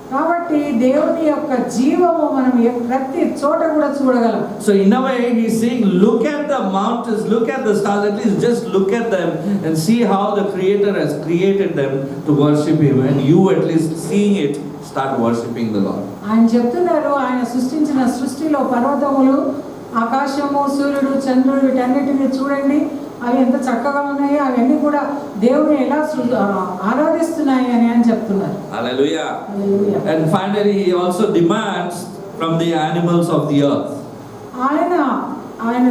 కాబట్టి దేవుని యొక్క జీవము మనం ప్రతి చోట కూడా చూడగలం. So in a way he's saying, look at the mountains, look at the stars, at least just look at them and see how the Creator has created them to worship him, and you at least seeing it start worshiping the Lord. ఆయన చెప్తున్నారు, ఆయన సృష్టించిన సృష్టిలో పర్వతములు, ఆకాశము, సూర్యుడు, చంద్రుడు వీటన్నిటిని చూడండి, అవి ఎంత చక్కగా ఉన్నాయో అవన్నీ కూడా దేవుని ఎలా ఆరాధిస్తున్నాయి అని చెప్తున్నారు. Hallelujah. Hallelujah. And finally he also demands from the animals of the earth. ఆయన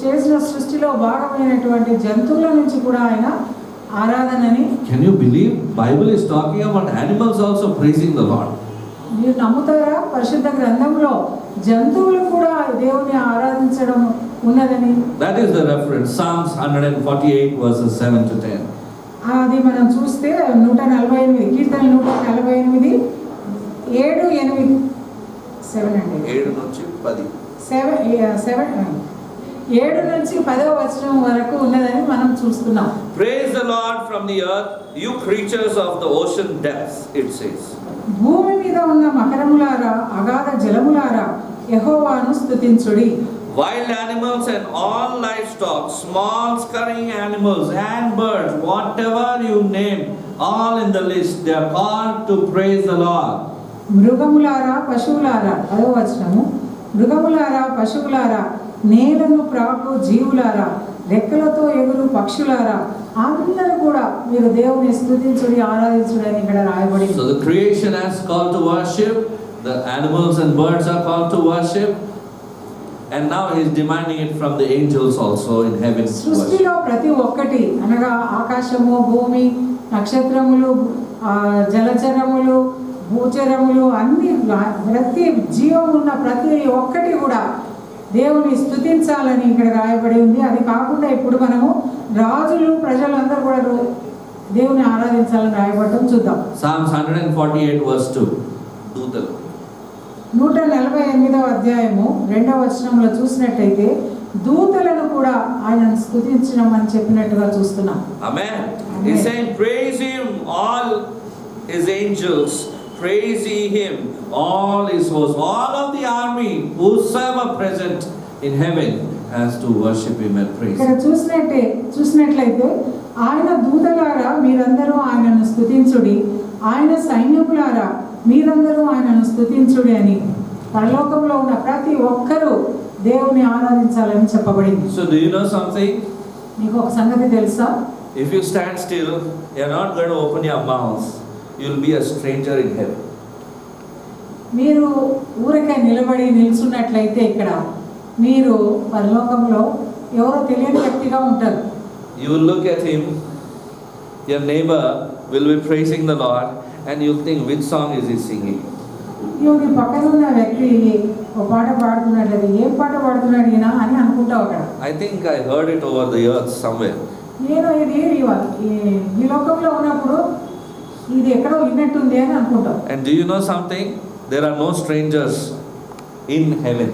చేసిన సృష్టిలో భాగమైనటువంటి జంతువుల నుంచి కూడా ఆయన ఆరాధనని. Can you believe Bible is talking about animals also praising the Lord? మీరు నమ్ముతారా? పరిశుద్ధ గ్రంథంలో జంతువులు కూడా దేవుని ఆరాధించడం ఉన్నదని. That is the reference, Psalms 148 verses 7 to 10. అది మనం చూస్తే 148 కీర్తన 148 7, 8, 7 అండి. 7 నుంచి 10. 7 నుంచి 10వ వచనం వరకు ఉన్నదని మనం చూస్తున్నాం. Praise the Lord from the earth, you creatures of the ocean depths, it says. భూమి మీద ఉన్న మకరములారా, అగాధ జలములారా యెహోవాను స్తుతించుడి. Wild animals and all livestock, small scurrying animals and birds, whatever you name, all in the list, they are called to praise the Lord. మృగములారా, పశువులారా, 10వ వచనము, మృగములారా, పశువులారా, నేలను ప్రాకు జీవులారా, రెక్కలతో ఎగురు పక్షులారా, అందరూ కూడా మీరు దేవుని స్తుతించుడి, ఆరాధించుడి అని ఇక్కడ రాయబడింది. So the creation has called to worship, the animals and birds are called to worship, and now he is demanding it from the angels also in heaven. సృష్టిలో ప్రతి ఒక్కటి అనగా ఆకాశము, భూమి, నక్షత్రములు, జలచరములు, భూచరములు అన్ని ప్రతి జీవం ఉన్న ప్రతి ఒక్కటి కూడా దేవుని స్తుతించాలని ఇక్కడ రాయబడి ఉంది. అది కాకుండా ఇప్పుడు మనము రాజులు, ప్రజలందరూ కూడా దేవుని ఆరాధించాలని రాయబడటం చూద్దాం. Psalms 148 verse 2. దూతలు 148వ అధ్యాయము 2వ వచనంలో చూసినట్టయితే దూతలను కూడా ఆయనను స్తుతించమని చెప్పినట్టుగా చూస్తున్నాం. Amen. He's saying, praise him, all his angels, praise ye him, all his hosts, all of the army, whosoever present in heaven has to worship him and praise ఇక్కడ him. చూసినట్లయితే ఆయన దూతలారా మీరందరూ ఆయనను స్తుతించుడి, ఆయన సైన్యములారా మీరందరూ ఆయనను స్తుతించుడి అని పరలోకంలో ఉన్న ప్రతి ఒక్కరూ దేవుని ఆరాధించాలని చెప్పబడింది. So do you know something? మీకు ఒక సంగతి తెలుసా? If you stand still, you're not going to open your mouth, you'll be a stranger in heaven. మీరు ఊరికే నిల్చున్నట్లయితే ఇక్కడ మీరు పరలోకంలో ఎవరో తెలియని వ్యక్తిగా ఉంటారు. You will look at him, your neighbor will be praising the Lord, and you'll think, which song is he singing? నీ పక్కన ఉన్న వ్యక్తి ఒక పాట పాడుతున్నట్లయితే ఏం పాట పాడుతున్నాడు ఈయన అని అనుకుంటావు అక్కడ. I think I heard it over the earth somewhere. నేను ఇది ఈ లోకంలో ఉన్నప్పుడు ఇది ఎక్కడో విన్నట్టుంది అని అనుకుంటాం. And do you know something? There are no strangers in heaven.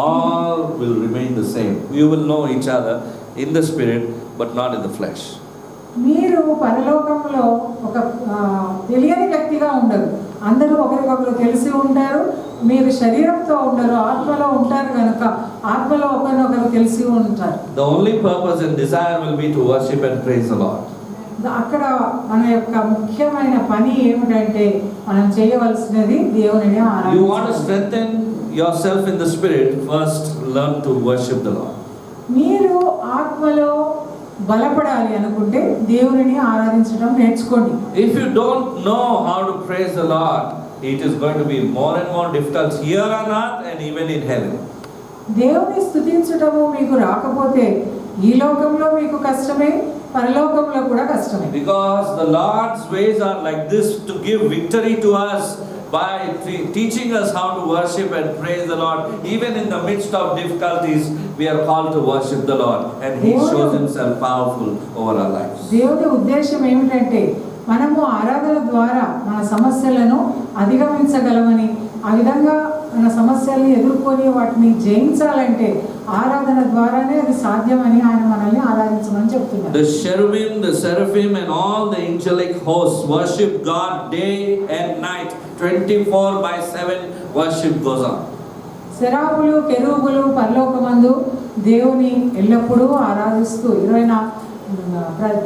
All will remain the same. You will know each other in the spirit, but not in the flesh. మీరు పరలోకంలో ఒక తెలియని వ్యక్తిగా ఉండదు. అందరూ ఒకరికొకరు తెలిసి ఉంటారు. మీరు శరీరంతో ఉండరు, ఆత్మలో ఉంటారు కనుక ఆత్మలో ఒకరినొకరు తెలిసి ఉంటారు. The only purpose and desire will be to worship and praise the Lord. అక్కడ మన యొక్క ముఖ్యమైన పని ఏమిటంటే మనం చేయవలసినది దేవునిని You want to ఆరాధించాలి. strengthen yourself in the spirit, first learn to worship the Lord. మీరు ఆత్మలో బలపడాలి అనుకుంటే దేవునిని ఆరాధించడం నేర్చుకోండి. If you don't know how to praise the Lord, it is going to be more and more difficult here on earth and even in heaven. దేవుని స్తుతించటము మీకు రాకపోతే ఈ లోకంలో మీకు కష్టమే, పరలోకంలో కూడా కష్టమే. Because the Lord's ways are like this, to give victory to us by teaching us how to worship and praise the Lord. Even in the midst of difficulties, we are called to worship the Lord, and He shows Himself powerful over our lives. దేవుని ఉద్దేశం ఏమిటంటే మనము ఆరాధన ద్వారా మన సమస్యలను అధిగమించగలమని, ఆ విధంగా మన సమస్యల్ని ఎదుర్కొని వాటిని జయించాలంటే ఆరాధన ద్వారానే అది సాధ్యమని ఆయన మనల్ని ఆరాధించమని చెప్తున్నారు. The cherubim, the seraphim, and all the angelic hosts worship God day and night. 24/7 worship goes on. శరాపులు, కెరూబులు పరలోకమందు దేవుని ఎల్లప్పుడూ ఆరాధిస్తూ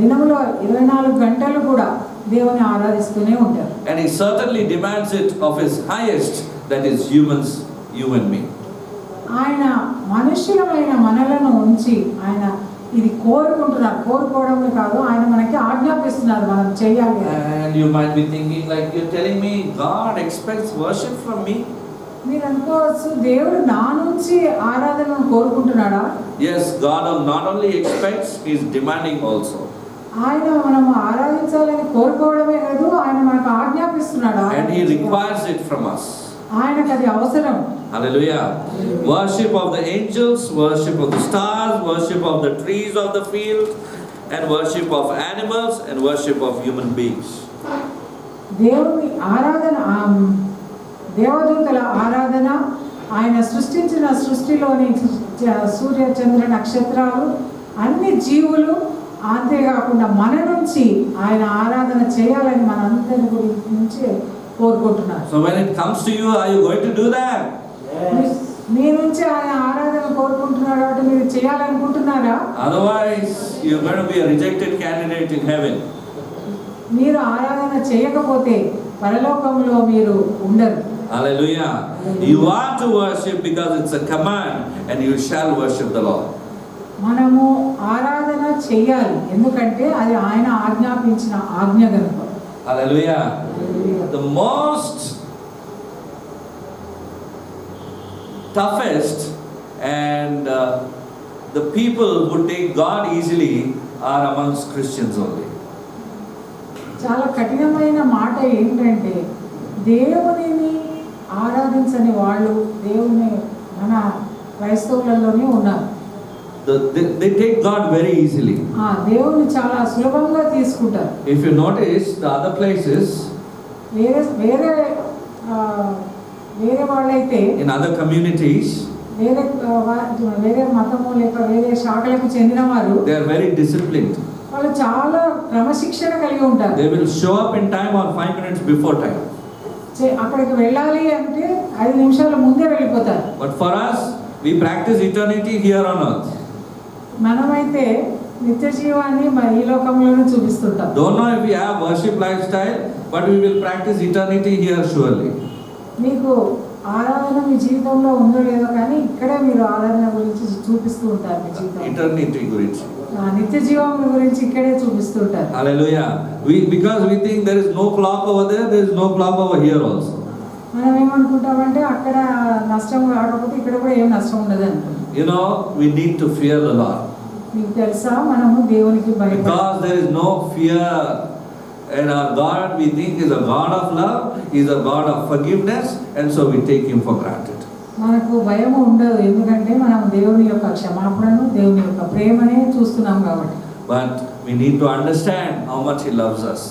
దినములో 24 గంటలు కూడా దేవుని ఆరాధిస్తూనే ఉంటారు. And He certainly demands it of His highest, that is humans, you and me. ఆయన మనుష్యులమైన మనలను ఉంచి ఆయన ఇది కోరుకోవడమే కాదు, ఆయన మనకి ఆజ్ఞాపిస్తున్నారు మనం చేయాలి. And you might be thinking, like, you're telling me God expects worship from me? మీరు అనుకోవచ్చు, దేవుడు నా నుంచి ఆరాధనను కోరుకుంటున్నాడా? Yes, God not only expects, He is demanding also. ఆయన మనం ఆరాధించాలని కోరుకోవడమే కాదు, ఆయన మనకు ఆజ్ఞాపిస్తున్నాడు. And He requires it from us. ఆయనకు అది అవసరం. Hallelujah. Worship of the angels, worship of the stars, worship of the trees of the field, and worship of animals, and worship of human beings. దేవుని ఆరాధన, దేవదూతల ఆరాధన, ఆయన సృష్టించిన సృష్టిలోని సూర్య చంద్ర నక్షత్రాలు, అన్ని జీవులు, అంతేకాకుండా మన నుంచి ఆయన ఆరాధన చేయాలని మనందరి గురించి కోరుకుంటున్నారు. So when it comes to you, are you going to do that? మీ నుంచి ఆయన ఆరాధన కోరుకుంటున్నారు కాబట్టి మీరు చేయాలనుకుంటున్నారా? Otherwise, you're going to be a rejected candidate in heaven. మీరు ఆరాధన చేయకపోతే పరలోకంలో మీరు ఉండరు. Hallelujah. You are to worship because it's a command, and you shall worship the Lord. మనము ఆరాధన చేయాలి, ఎందుకంటే అది ఆయన ఆజ్ఞాపించిన ఆజ్ఞ కనుక. Hallelujah. The most toughest and the people who take God easily are amongst Christians only. చాలా కఠినమైన మాట ఏంటంటే దేవునిని ఆరాధించని వాళ్ళు దేవుని మన క్రైస్తవులలోనే ఉన్నారు. They take God very easily. దేవుని చాలా సులభంగా తీసుకుంటారు. If you notice the other places, వేరే వాళ్ళైతే in other communities, వేరే మతము లేక వేరే శాఖలకు చెందిన వారు, they are very disciplined. వాళ్ళు చాలా క్రమశిక్షణ కలిగి ఉంటారు. They will show up in time or 5 minutes before time. అక్కడికి వెళ్ళాలి అంటే 5 నిమిషాల ముందే వెళ్ళిపోతారు. But for us, we practice eternity here on earth. మనమైతే నిత్య జీవాన్ని ఈ లోకంలోనే చూపిస్తుంటాం. Don't know if we have worship lifestyle, but we will practice eternity here surely. మీకు ఆరాధన మీ జీవితంలో ఉందో లేదో కానీ ఇక్కడే మీరు ఆరాధన గురించి చూపిస్తూ ఉంటారు. మీ జీవితం Eternity గురించి. నిత్య జీవం గురించి ఇక్కడే చూపిస్తూ ఉంటారు. Hallelujah. Because we think there is no clock over there is no clock over here also. మనం ఏమనుకుంటామంటే అక్కడ నష్టం రాకపోతే ఇక్కడ కూడా ఏం నష్టం ఉండదు అనుకుంటాం. You know, we need to fear the Lord. మీకు తెలుసా, మనము దేవునికి భయపడాలి. Because there is no fear. And our God, we think, is a God of love, He is a God of forgiveness, and so we take Him for granted. మనకు భయం ఉండదు, ఎందుకంటే మనం దేవుని యొక్క క్షమాపణను, దేవుని యొక్క ప్రేమనే చూస్తున్నాం కాబట్టి. But we need to understand how much He loves us.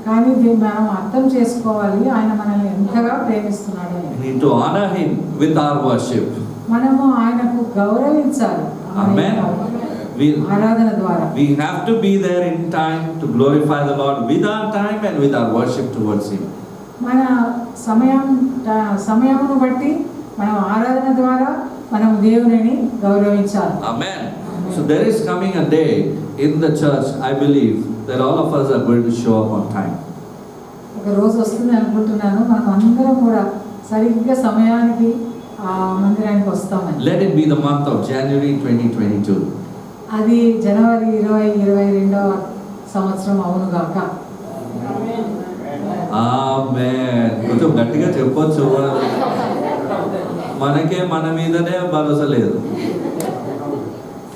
కానీ మనం అర్థం చేసుకోవాలి ఆయన మనల్ని ఎంతగా ప్రేమిస్తున్నాడు. We need to honor Him with our worship. మనము ఆయనకు గౌరవించాలి. Amen. ఆరాధన ద్వారా. We have to be there in time to glorify the Lord with our time and with our worship towards Him. మన సమయమును బట్టి మనం ఆరాధన ద్వారా మనం దేవునిని గౌరవించాలి. Amen. So there is coming a day in the church, I believe, that all of us are going to show up on time. ఒక రోజు వస్తుంది అనుకుంటున్నాను, మనం అందరం కూడా సరిగ్గా సమయానికి ఆ మందిరానికి వస్తామని. Let it be the month of January 2022. అది జనవరి 2022వ సంవత్సరం అవును గాక. ఆమేన్. కొంచెం గట్టిగా చెప్పొచ్చు. మనకే మన మీదనే భరోసా లేదు,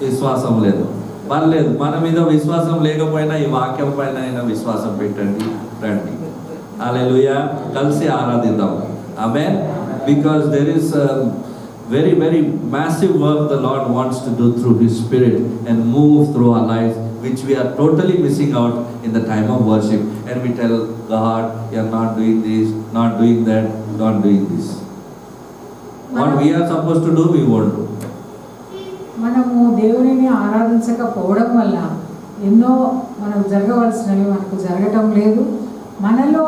విశ్వాసం లేదు. పర్లేదు, మన మీద విశ్వాసం లేకపోయినా ఈ వాక్యం పైన అయినా విశ్వాసం పెట్టండి, రండి. హల్లెలూయా. కలిసి ఆరాధిద్దాం. ఆమేన్. Because there is a very, very massive work the Lord wants to do through His Spirit and move through our lives, which we are totally missing out in the time of worship. And we tell God, you are not doing this, not doing that, not doing this. What we are supposed to do, we won't do. మనము దేవునిని ఆరాధించకపోవడం వల్ల ఎన్నో మనకు జరగవలసినవి మనకు జరగటం లేదు. మనలో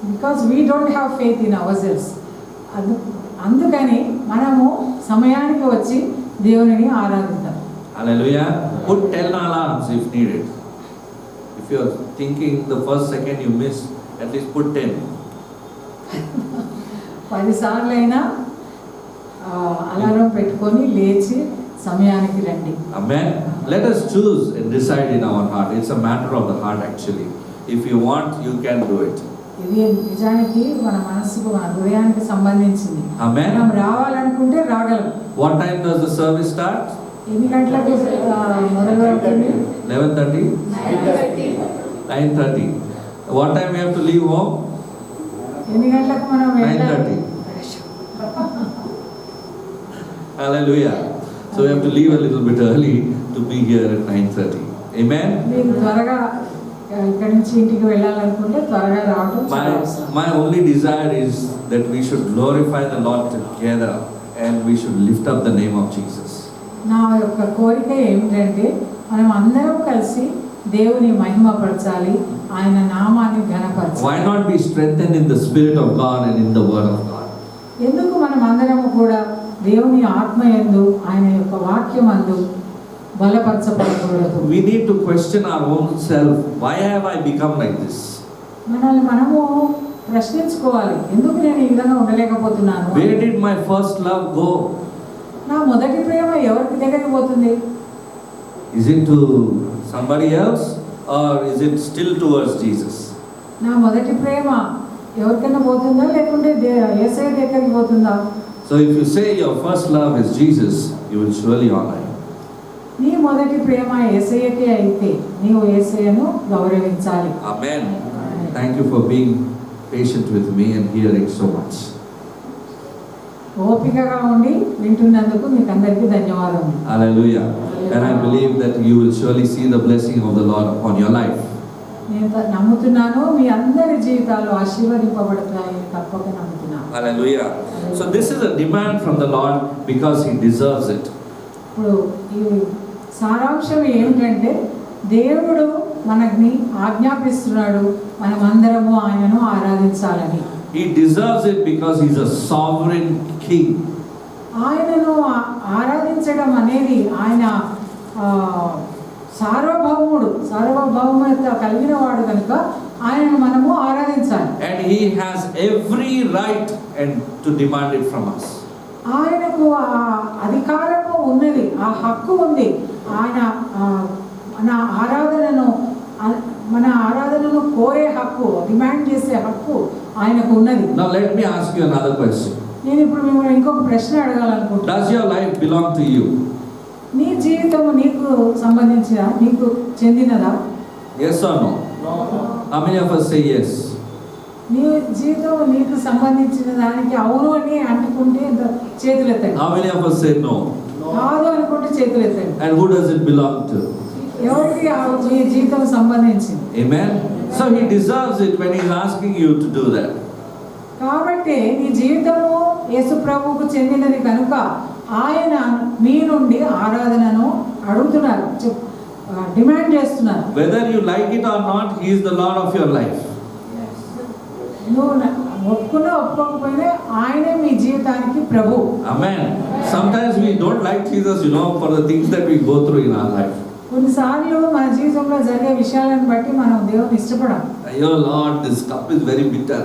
because we don't have faith in our cells. అందుకని మనము సమయానికి వచ్చి దేవునిని ఆరాధిద్దాం. Hallelujah. Put 10 alarms if needed. If you are thinking the first second you miss, at least put 10. 10 సార్లైనా alarm పెట్టుకొని లేచి సమయానికి రండి. Amen. Let us choose and decide in our heart. It's a matter of the heart actually. If you want, you can do it. ఇది నిజానికి మన మనసుకు, మన హృదయానికి సంబంధించింది. Amen. మనం రావాలనుకుంటే రాగలం. What time does the service start? ఎన్ని గంటలకు మొదలవుతుంది? 11:30? 9:30. What time we have to leave home? ఎన్ని గంటలకు మనం వెళ్ళాలి? 9:30. Hallelujah. So we have to leave a little bit early to be here at 9:30. Amen. మీరు త్వరగా ఇక్కడి నుంచి ఇంటికి వెళ్ళాలనుకుంటే త్వరగా రావడం చాలా అవసరం. My only desire is that we should glorify the Lord together and we should lift up the name of Jesus. నా యొక్క కోరిక ఏమిటంటే మనం అందరం కలిసి దేవుని మహిమపరచాలి, ఆయన నామాన్ని ఘనపరచాలి. Why not be strengthened in the Spirit of God and in the Word of God? ఎందుకు మనం అందరము కూడా దేవుని ఆత్మయందు, ఆయన యొక్క వాక్యమందు బలపరచబడకూడదు? We need to question our own self. Why have I become like this? మనల్ని మనము ప్రశ్నించుకోవాలి, ఎందుకు నేను ఈ విధంగా ఉండలేకపోతున్నాను? Where did my first love go? నా మొదటి ప్రేమ ఎవరికి దగ్గరికి పోతుంది? Is it to somebody else or is it still towards Jesus? నా మొదటి ప్రేమ ఎవరికైనా పోతుందా లేకుంటే యేసయ్య దగ్గరికి పోతుందా? So if you say your first love is Jesus, you will surely honor him. నీ మొదటి ప్రేమ యేసయ్యకే అయితే నీవు యేసయ్యను గౌరవించాలి. Amen. Thank you for being patient with me and hearing so much. ఓపికగా ఉండి వింటున్నందుకు మీకు అందరికీ ధన్యవాదములు. Hallelujah. And I believe that you will surely see the blessing of the Lord upon your life. నేను నమ్ముతున్నాను మీ అందరి జీవితాలు ఆశీర్వదింపబడతాయని తప్పక నమ్ముతున్నాను. Hallelujah. So this is a demand from the Lord because he deserves it. ఇప్పుడు ఈ సారాంశం ఏమిటంటే దేవుడు మనల్ని ఆజ్ఞాపిస్తున్నాడు మనమందరము ఆయనను ఆరాధించాలని. He deserves it because he's a sovereign king. ఆయనను ఆరాధించడం అనేది ఆయన సార్వభౌమత కలిగిన వాడు కనుక ఆయనను మనము ఆరాధించాలి. And he has every right and to demand it from us. ఆయనకు ఆ అధికారము ఉన్నది, ఆ హక్కు ఉంది. ఆయన మన ఆరాధనను కోరే హక్కు, డిమాండ్ చేసే హక్కు ఆయనకు ఉన్నది. Now let me ask you another question. నేను ఇప్పుడు మిమ్మల్ని ఇంకొక ప్రశ్న అడగాలనుకుంటున్నాను. Does your life belong to you? నీ జీవితం నీకు సంబంధించిన, నీకు చెందినదా? Yes or no? How many of us say yes? నీ జీవితం నీకు సంబంధించిన దానికి అవును అని అనుకుంటే చేతులు ఎత్తండి. How many of us say no? కాదు అనుకుంటే చేతులు ఎత్తండి. And who does it belong to? ఎవరికి మీ జీవితం సంబంధించింది? Amen. So he deserves it when he's asking you to do that. కాబట్టి నీ జీవితము యేసు ప్రభువుకు చెందినది కనుక ఆయన మీ నుండి ఆరాధనను అడుగుతున్నారు, డిమాండ్ చేస్తున్నారు. Whether you like it or not, he is the Lord of your life. నువ్వు ఒప్పుకున్నా ఒప్పుకోకపోయినా ఆయనే మీ జీవితానికి ప్రభు. Amen. Sometimes we don't like Jesus, for the things that we go through in our life. కొన్నిసార్లు మన జీవితంలో జరిగే విషయాలను బట్టి మనం దేవుని ఇష్టపడం. Ayo Lord, this cup is very bitter.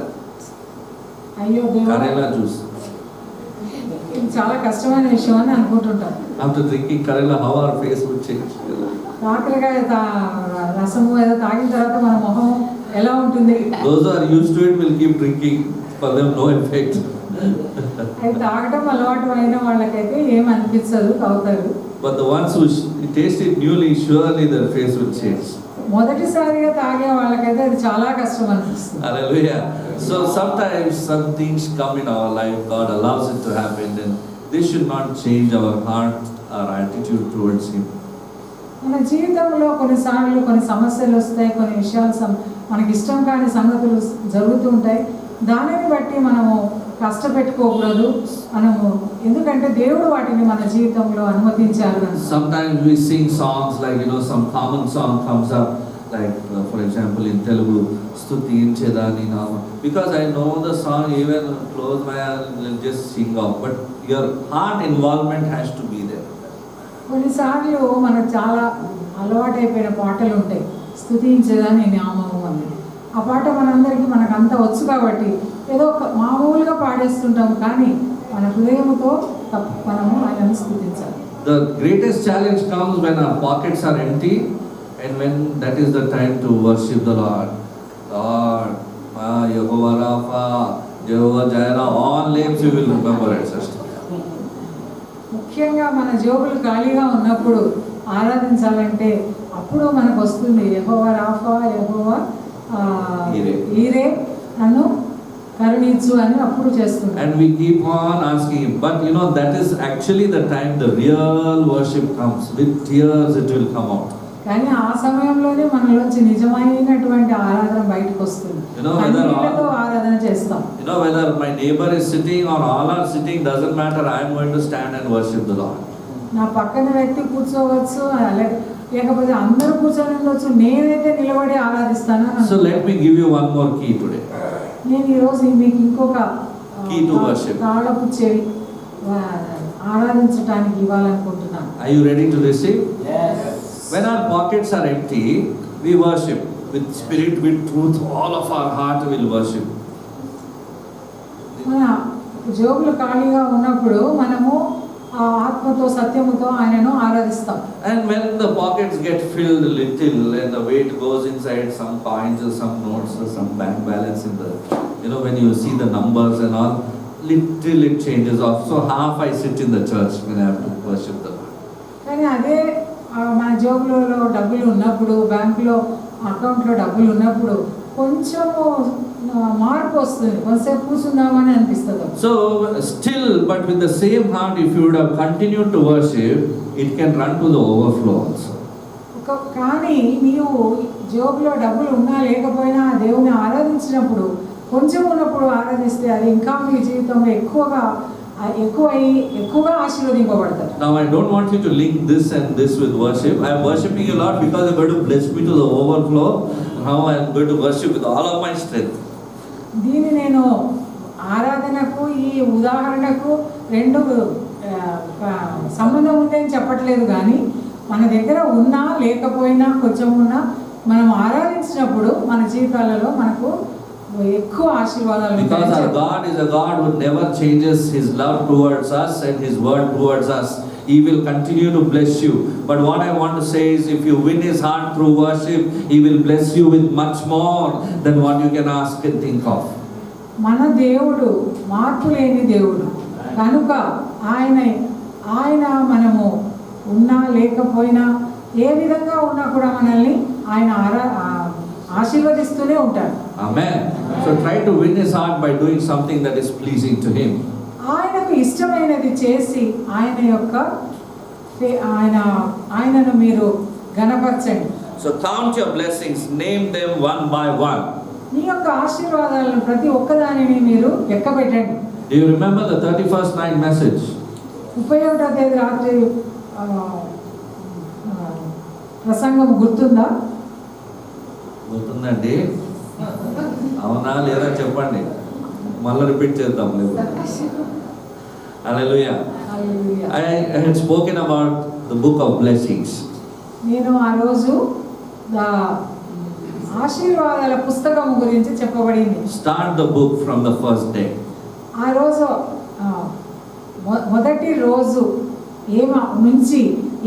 అయ్యో దేవుడా, Karela juice. ఇది చాలా కష్టమైన విషయం అని అనుకుంటుంటాం. After drinking Karela, how our face would change. కాకరకాయ రసము ఏదో తాగిన తర్వాత మన మొహం ఎలా ఉంటుంది? Those who are used to it will keep drinking. For them, no effect. అది తాగడం అలవాటు అయిన వాళ్ళకైతే ఏం అనిపించదు, తాగుతారు. But the ones who taste it newly, surely their face will change. మొదటిసారిగా తాగే వాళ్ళకైతే అది చాలా కష్టం అనిపిస్తుంది. Hallelujah. So sometimes some things come in our life, God allows it to happen, and this should not change our heart, our attitude towards Him. మన జీవితంలో కొన్నిసార్లు కొన్ని సమస్యలు వస్తాయి, కొన్ని విషయాలు మనకి ఇష్టం కాని సంగతులు జరుగుతూ ఉంటాయి. దానిని బట్టి మనము కష్టపెట్టుకోకూడదు. మనము ఎందుకంటే దేవుడు వాటిని మన జీవితంలో అనుమతించారు. Sometimes we sing songs like, some common song comes up, like for example in Telugu, Stutinchedani Nama. Because I know the song, even close my eyes and just sing off. But your heart involvement has to be there. కొన్నిసార్లు మనకు చాలా అలవాటైపోయిన పాటలు ఉంటాయి, స్తుతించేదని నామము అని. ఆ పాట మనందరికీ మనకంతా వచ్చు కాబట్టి ఏదో మామూలుగా పాడేస్తుంటాం, కానీ మన హృదయంతో మనము ఆయనను స్తుతించాలి. The greatest challenge comes when our pockets are empty, and when that is the time to worship the Lord. Lord, Yehovah Rapha, Jehovah Jireh, all names you will remember it, sister. ముఖ్యంగా మన జోబులు ఖాళీగా ఉన్నప్పుడు ఆరాధించాలంటే అప్పుడు మనకు వస్తుంది యెహోవా Rapha, యెహోవా ఈరే, నన్ను కరుణించు అని అప్పుడు చేస్తుంది. And we keep on asking Him. But that is actually the time the real worship comes. With tears it will come out. కానీ ఆ సమయంలోనే మనలోంచి నిజమైనటువంటి ఆరాధన బయటకు వస్తుంది. కన్నీళ్లతో ఆరాధన చేస్తాం. Whether my neighbor is sitting or all are sitting, doesn't matter. I am going to stand and worship the Lord. నా పక్కన వ్యక్తి కూర్చోవచ్చు, లేకపోతే అందరూ కూర్చొని ఉండొచ్చు, నేనైతే నిలబడి ఆరాధిస్తాను. So let me give you one more key today. నేను ఈరోజు మీకు ఇంకొక key to worship. తాళపు చెవి ఆరాధించడానికి ఇవ్వాలనుకుంటున్నాను. Are you ready to receive? Yes. When our pockets are empty, we worship with spirit, with truth. All of our heart will worship. మన జోబులు ఖాళీగా ఉన్నప్పుడు మనము ఆ ఆత్మతో సత్యముతో ఆయనను ఆరాధిస్తాం. And when the pockets get filled a little and the weight goes inside, some coins or some notes or some bank balance in the, when you see the numbers and all, little it changes off. So half I sit in the church when I have to worship the Lord. కానీ అదే మన జోబులలో డబ్బులు ఉన్నప్పుడు, బ్యాంకులో అకౌంట్లో డబ్బులు ఉన్నప్పుడు కొంచెము మార్పు వస్తుంది, కొంచెంసేపు కూర్చుందామని అనిపిస్తుంది. So still, but with the same heart, if you would have continued to worship, it can run to the overflow also. కానీ నీవు జోబులో డబ్బులు ఉన్నా లేకపోయినా దేవుని ఆరాధించినప్పుడు, కొంచెం ఉన్నప్పుడు ఆరాధిస్తే అది ఇంకా మీ జీవితంలో ఎక్కువగా ఆశీర్వదింపబడతారు. Now I don't want you to link this and this with worship. I am worshiping you Lord because you are going to bless me to the overflow. Now I am going to worship with all of my strength. దీన్ని నేను ఆరాధనకు ఈ ఉదాహరణకు రెండు సంబంధం ఉందని చెప్పట్లేదు, కానీ మన దగ్గర ఉన్నా లేకపోయినా కొంచెం ఉన్నా మనం ఆరాధించినప్పుడు మన జీవితాలలో మనకు ఎక్కువ ఆశీర్వాదాలు. Because our God is a God who never changes His love towards us and His word towards us. He will continue to bless you. But what I want to say is, if you win His heart through worship, He will bless you with much more than what you can ask and think of. మన దేవుడు మార్పు లేని దేవుడు కనుక ఆయన మనము ఉన్నా లేకపోయినా ఏ విధంగా ఉన్నా కూడా మనల్ని ఆయన ఆశీర్వదిస్తూనే ఉంటాడు. Amen. So try to win His heart by doing something that is pleasing to Him. ఆయనకు ఇష్టమైనది చేసి ఆయనను మీరు ఘనపరచండి. So count your blessings, name them one by one. మీ యొక్క ఆశీర్వాదాలను ప్రతి ఒక్కదానిని మీరు లెక్కపెట్టండి. Do you remember the 31st night message? 31వ తేదీ రాత్రి ప్రసంగం గుర్తుందా? గుర్తుందండి. అవునా లేదా చెప్పండి, మళ్ళీ రిపీట్ చేద్దాం. లేదు, హల్లెలూయా. Hallelujah. I had spoken about the book of blessings. నేను ఆ రోజు ఆశీర్వాదాల పుస్తకం గురించి చెప్పబడింది. Start the book from the first day. ఆ రోజు మొదటి రోజు నుంచి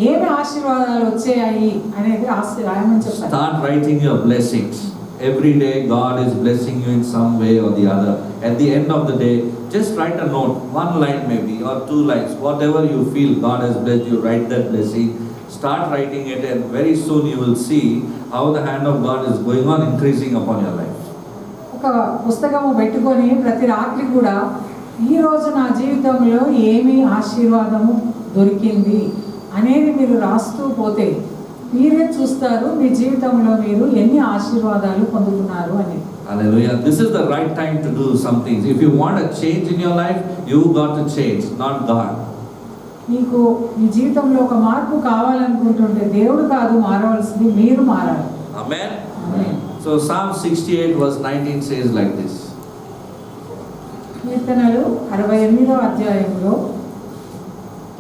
ఏమి ఆశీర్వాదాలు వచ్చాయి అనేది రాయమని చెప్పారు. Start writing your blessings. Every day God is blessing you in some way or the other. At the end of the day, just write a note, one line maybe or 2 lines, whatever you feel God has blessed you, write that blessing. Start writing it, and very soon you will see how the hand of God is going on increasing upon your life. ఒక పుస్తకము పెట్టుకొని ప్రతి రాత్రి కూడా ఈ రోజు నా జీవితంలో ఏమి ఆశీర్వాదము దొరికింది అనేది మీరు రాస్తూ పోతే మీరే చూస్తారు మీ జీవితంలో మీరు ఎన్ని ఆశీర్వాదాలు పొందుతున్నారు అని. Hallelujah. This is the right time to do some things. If you want a change in your life, you got to change, not God. మీకు మీ జీవితంలో ఒక మార్పు కావాలనుకుంటుంటే దేవుడు కాదు మారవలసింది, మీరు మారాలి. Amen. Amen. So Psalm 68 verse 19 says like this. కీర్తనలు 68వ అధ్యాయంలో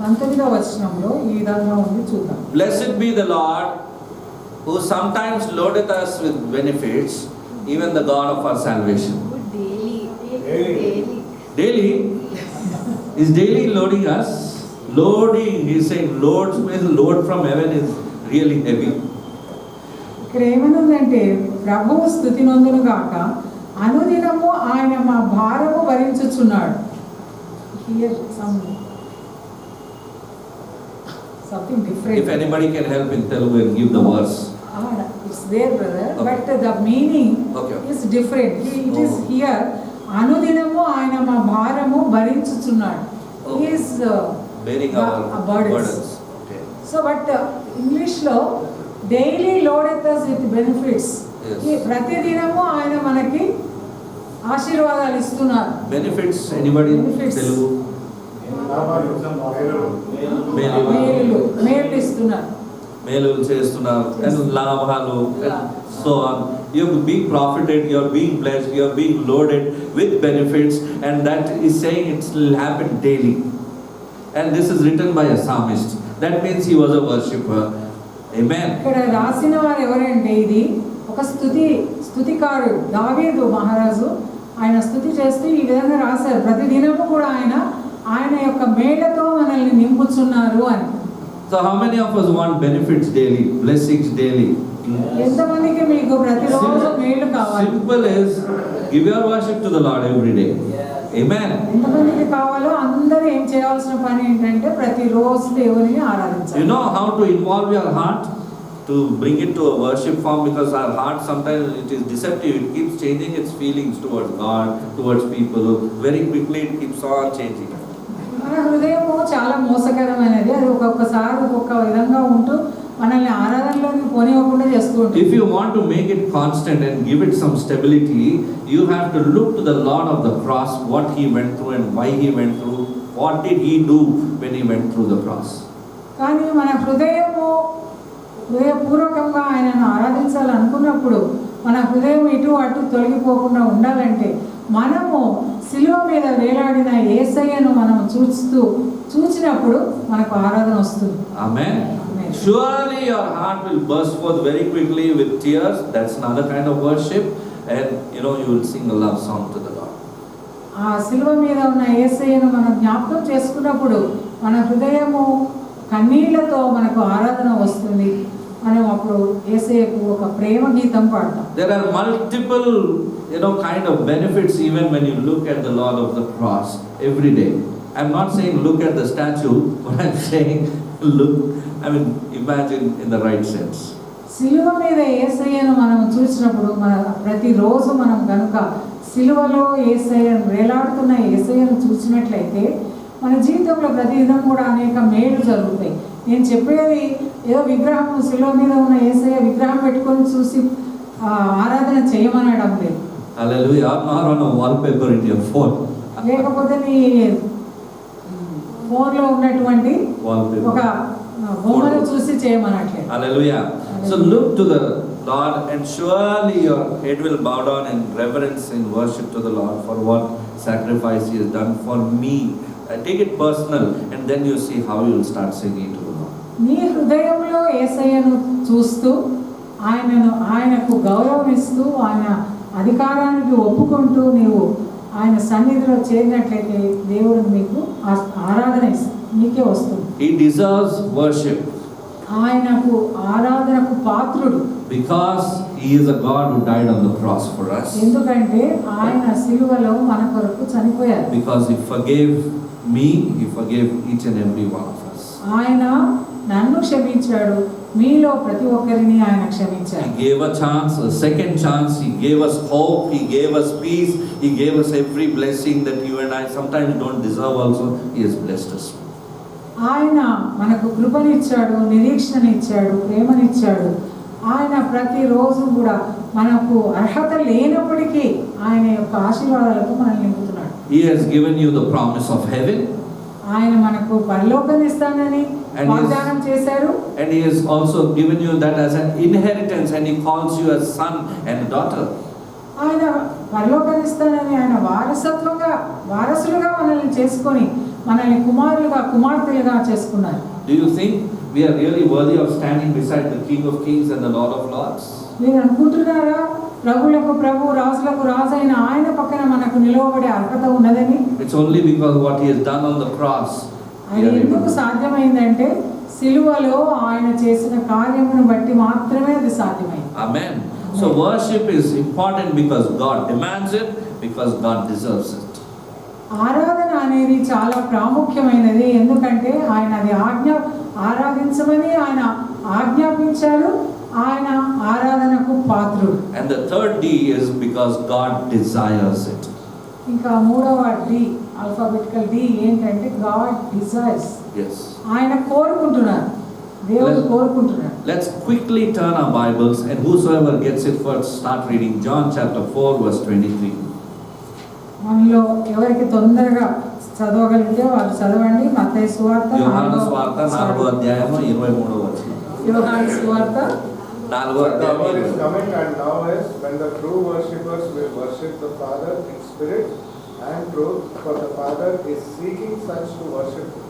19వ వచనంలో ఈ విధంగా ఉంది, చూద్దాం. Blessed be the Lord who sometimes loadeth us with benefits, even the God of our salvation. Daily is daily loading us. Loading, he is saying, loads means load from heaven is really heavy. ఇక్కడ ఏమనుందంటే ప్రభువు స్తుతి నొందును గాక, అనుదినము ఆయన మా భారము భరించుచున్నాడు. Here something different. If anybody can help in Telugu and give the verse. It's there, brother, Okay. but the meaning Okay. is different. It is here, అనుదినము ఆయన మా భారము భరించుచున్నాడు. He is Bearing our burdens. Okay. So but ఇంగ్లీష్లో daily loaded us with benefits. Yes. ఈ ప్రతిదినము ఆయన మనకి ఆశీర్వాదాలు ఇస్తున్నారు. Benefits, anybody? Benefits. Telugu. మేలు ఇస్తున్నారు. మేలులు చేస్తున్నారు, and లాభాలు, and so on. You are being profited, you are being blessed, you are being loaded with benefits, and that is saying it will happen daily. And this is written by a psalmist. That means he was a worshipper. Amen. ఇక్కడ రాసిన వారు ఎవరంటే ఇది ఒక స్తుతికారుడు దావీదు మహారాజు. ఆయన స్తుతి చేస్తూ ఈ విధంగా రాశారు, ప్రతిదినము కూడా ఆయన యొక్క మేళ్లతో మనల్ని నింపుచున్నారు అని. So how many of us want benefits daily, blessings daily? ఎంతమందికి మీకు ప్రతిరోజు మేలు కావాలి? Simple is give your worship to the Lord every day. Amen. ఎంతమందికి కావాలో అందరూ ఏం చేయాల్సిన పని ఏంటంటే ప్రతిరోజు దేవుని ఆరాధించాలి. You know how to involve your heart to bring it to a worship form, because our heart sometimes it is deceptive. It keeps changing its feelings towards God, towards people. Very quickly it keeps on changing. మన హృదయము చాలా మోసకరమైనది. అది ఒక్కొక్కసారి ఒక్కొక్క విధంగా ఉంటూ మనల్ని ఆరాధనలోకి పోనివ్వకుండా చేస్తూ ఉంటుంది. If you want to make it constant and give it some stability, you have to look to the Lord of the cross, what he went through and why he went through. What did he do when he went through the cross? కానీ మన హృదయపూర్వకంగా ఆయనను ఆరాధించాలనుకున్నప్పుడు మన హృదయం ఇటు అటు తొలగిపోకుండా ఉండాలంటే మనము శిలువ మీద వేలాడిన యేసయ్యను మనం చూచినప్పుడు మనకు ఆరాధన వస్తుంది. Amen. Surely your heart will burst forth very quickly with tears. That's another kind of worship. And you will sing a love song to the Lord. ఆ శిలువ మీద ఉన్న యేసయ్యను మనం జ్ఞాపకం చేసుకున్నప్పుడు మన హృదయము కన్నీళ్లతో మనకు ఆరాధన వస్తుంది. మనం అప్పుడు యేసయ్యకు ఒక ప్రేమ గీతం పాడతాం. There are multiple kind of benefits even when you look at the Lord of the cross every day. I'm not saying look at the statue, but I'm saying imagine in the right sense. శిలువ మీద యేసయ్యను మనం చూసినప్పుడు మన ప్రతిరోజు మనం కనుక శిలువలో యేసయ్యను వేలాడుతున్న యేసయ్యను చూసినట్లయితే మన జీవితంలో ప్రతిదినం కూడా అనేక మేలు జరుగుతాయి. నేను చెప్పేది ఏదో విగ్రహం శిలువ మీద ఉన్న యేసయ్య విగ్రహం పెట్టుకొని చూసి ఆరాధన చేయమనడం లేదు. Hallelujah. Or on a wallpaper in your phone. లేకపోతే నీ ఫోన్లో ఉన్నటువంటి ఒక బొమ్మను చూసి చేయమనట్లేదు. Hallelujah. So look to the Lord, and surely your head will bow down in reverence and worship to the Lord for what sacrifice He has done for me. Take it personal, and then you see how you will start singing to the Lord. నీ హృదయంలో యేసయ్యను చూస్తూ ఆయనకు గౌరవం ఇస్తూ ఆయన అధికారానికి ఒప్పుకుంటూ నీవు ఆయన సన్నిధిలో చేరినట్లయితే దేవుడు మీకు ఆరాధన నీకే వస్తుంది. He deserves worship. ఆయనకు ఆరాధనకు పాత్రుడు. Because He is a God who died on the cross for us. ఎందుకంటే ఆయన సిలువలో మన కొరకు చనిపోయారు. Because He forgave me, He forgave each and every one of us. ఆయన నన్ను క్షమించాడు, మీలో ప్రతి ఒక్కరిని ఆయన క్షమించాడు. He gave a chance, a second chance. He gave us hope. He gave us peace. He gave us every blessing that you and I sometimes don't deserve also. He has blessed us. ఆయన మనకు కృపనిచ్చాడు, నిరీక్షణనిచ్చాడు, ప్రేమనిచ్చాడు. ఆయన ప్రతిరోజు కూడా మనకు అర్హత లేనప్పటికీ ఆయన యొక్క ఆశీర్వాదాలకు మనల్ని నింపుతున్నాడు. He has given you the promise of heaven. ఆయన మనకు పరలోకాన్ని ఇస్తానని వాగ్దానం చేశారు. And He has also given you that as an inheritance, and He calls you as son and daughter. ఆయన పరలోకాన్ని ఇస్తానని ఆయన వారసులుగా మనల్ని చేసుకొని మనల్ని కుమారులుగా కుమార్తెలుగా చేసుకున్నారు. Do you think we are really worthy of standing beside the King of Kings and the Lord of Lords? మీరు అనుకుంటున్నారా ప్రభువులకు ప్రభు రాజులకు రాజు అయిన ఆయన పక్కన మనకు నిలవబడే అర్హత ఉన్నదని? It's only because what He has done on the cross. అది ఎందుకు సాధ్యమైందంటే సిలువలో ఆయన చేసిన కార్యమును బట్టి మాత్రమే అది సాధ్యమైంది. Amen. So worship is important because God demands it, because God deserves it. ఆరాధన అనేది చాలా ప్రాముఖ్యమైనది, ఎందుకంటే ఆయన అది ఆరాధించమని ఆయన ఆజ్ఞాపించారు. ఆయన ఆరాధనకు పాత్రుడు. And the third D is because God desires it. ఇంకా మూడవ డి, ఆల్ఫాబెటికల్ డి ఏంటంటే గాడ్ డిజైర్స్. Yes. ఆయన కోరుకుంటున్నారు, దేవుడు కోరుకుంటున్నాడు. Let's quickly turn our Bibles, and whosoever gets it first, start reading John chapter 4 verse 23. మనలో ఎవరికి తొందరగా చదవగలిగితే వారు చదవండి. మత్తయి సువార్త యోహాను సువార్త 4వ అధ్యాయము 23వ వచనం. యోహాను సువార్త 4వ అధ్యాయము. The hour is coming and now is when the true worshippers will worship the Father in spirit and truth, for the Father is seeking such to worship Him.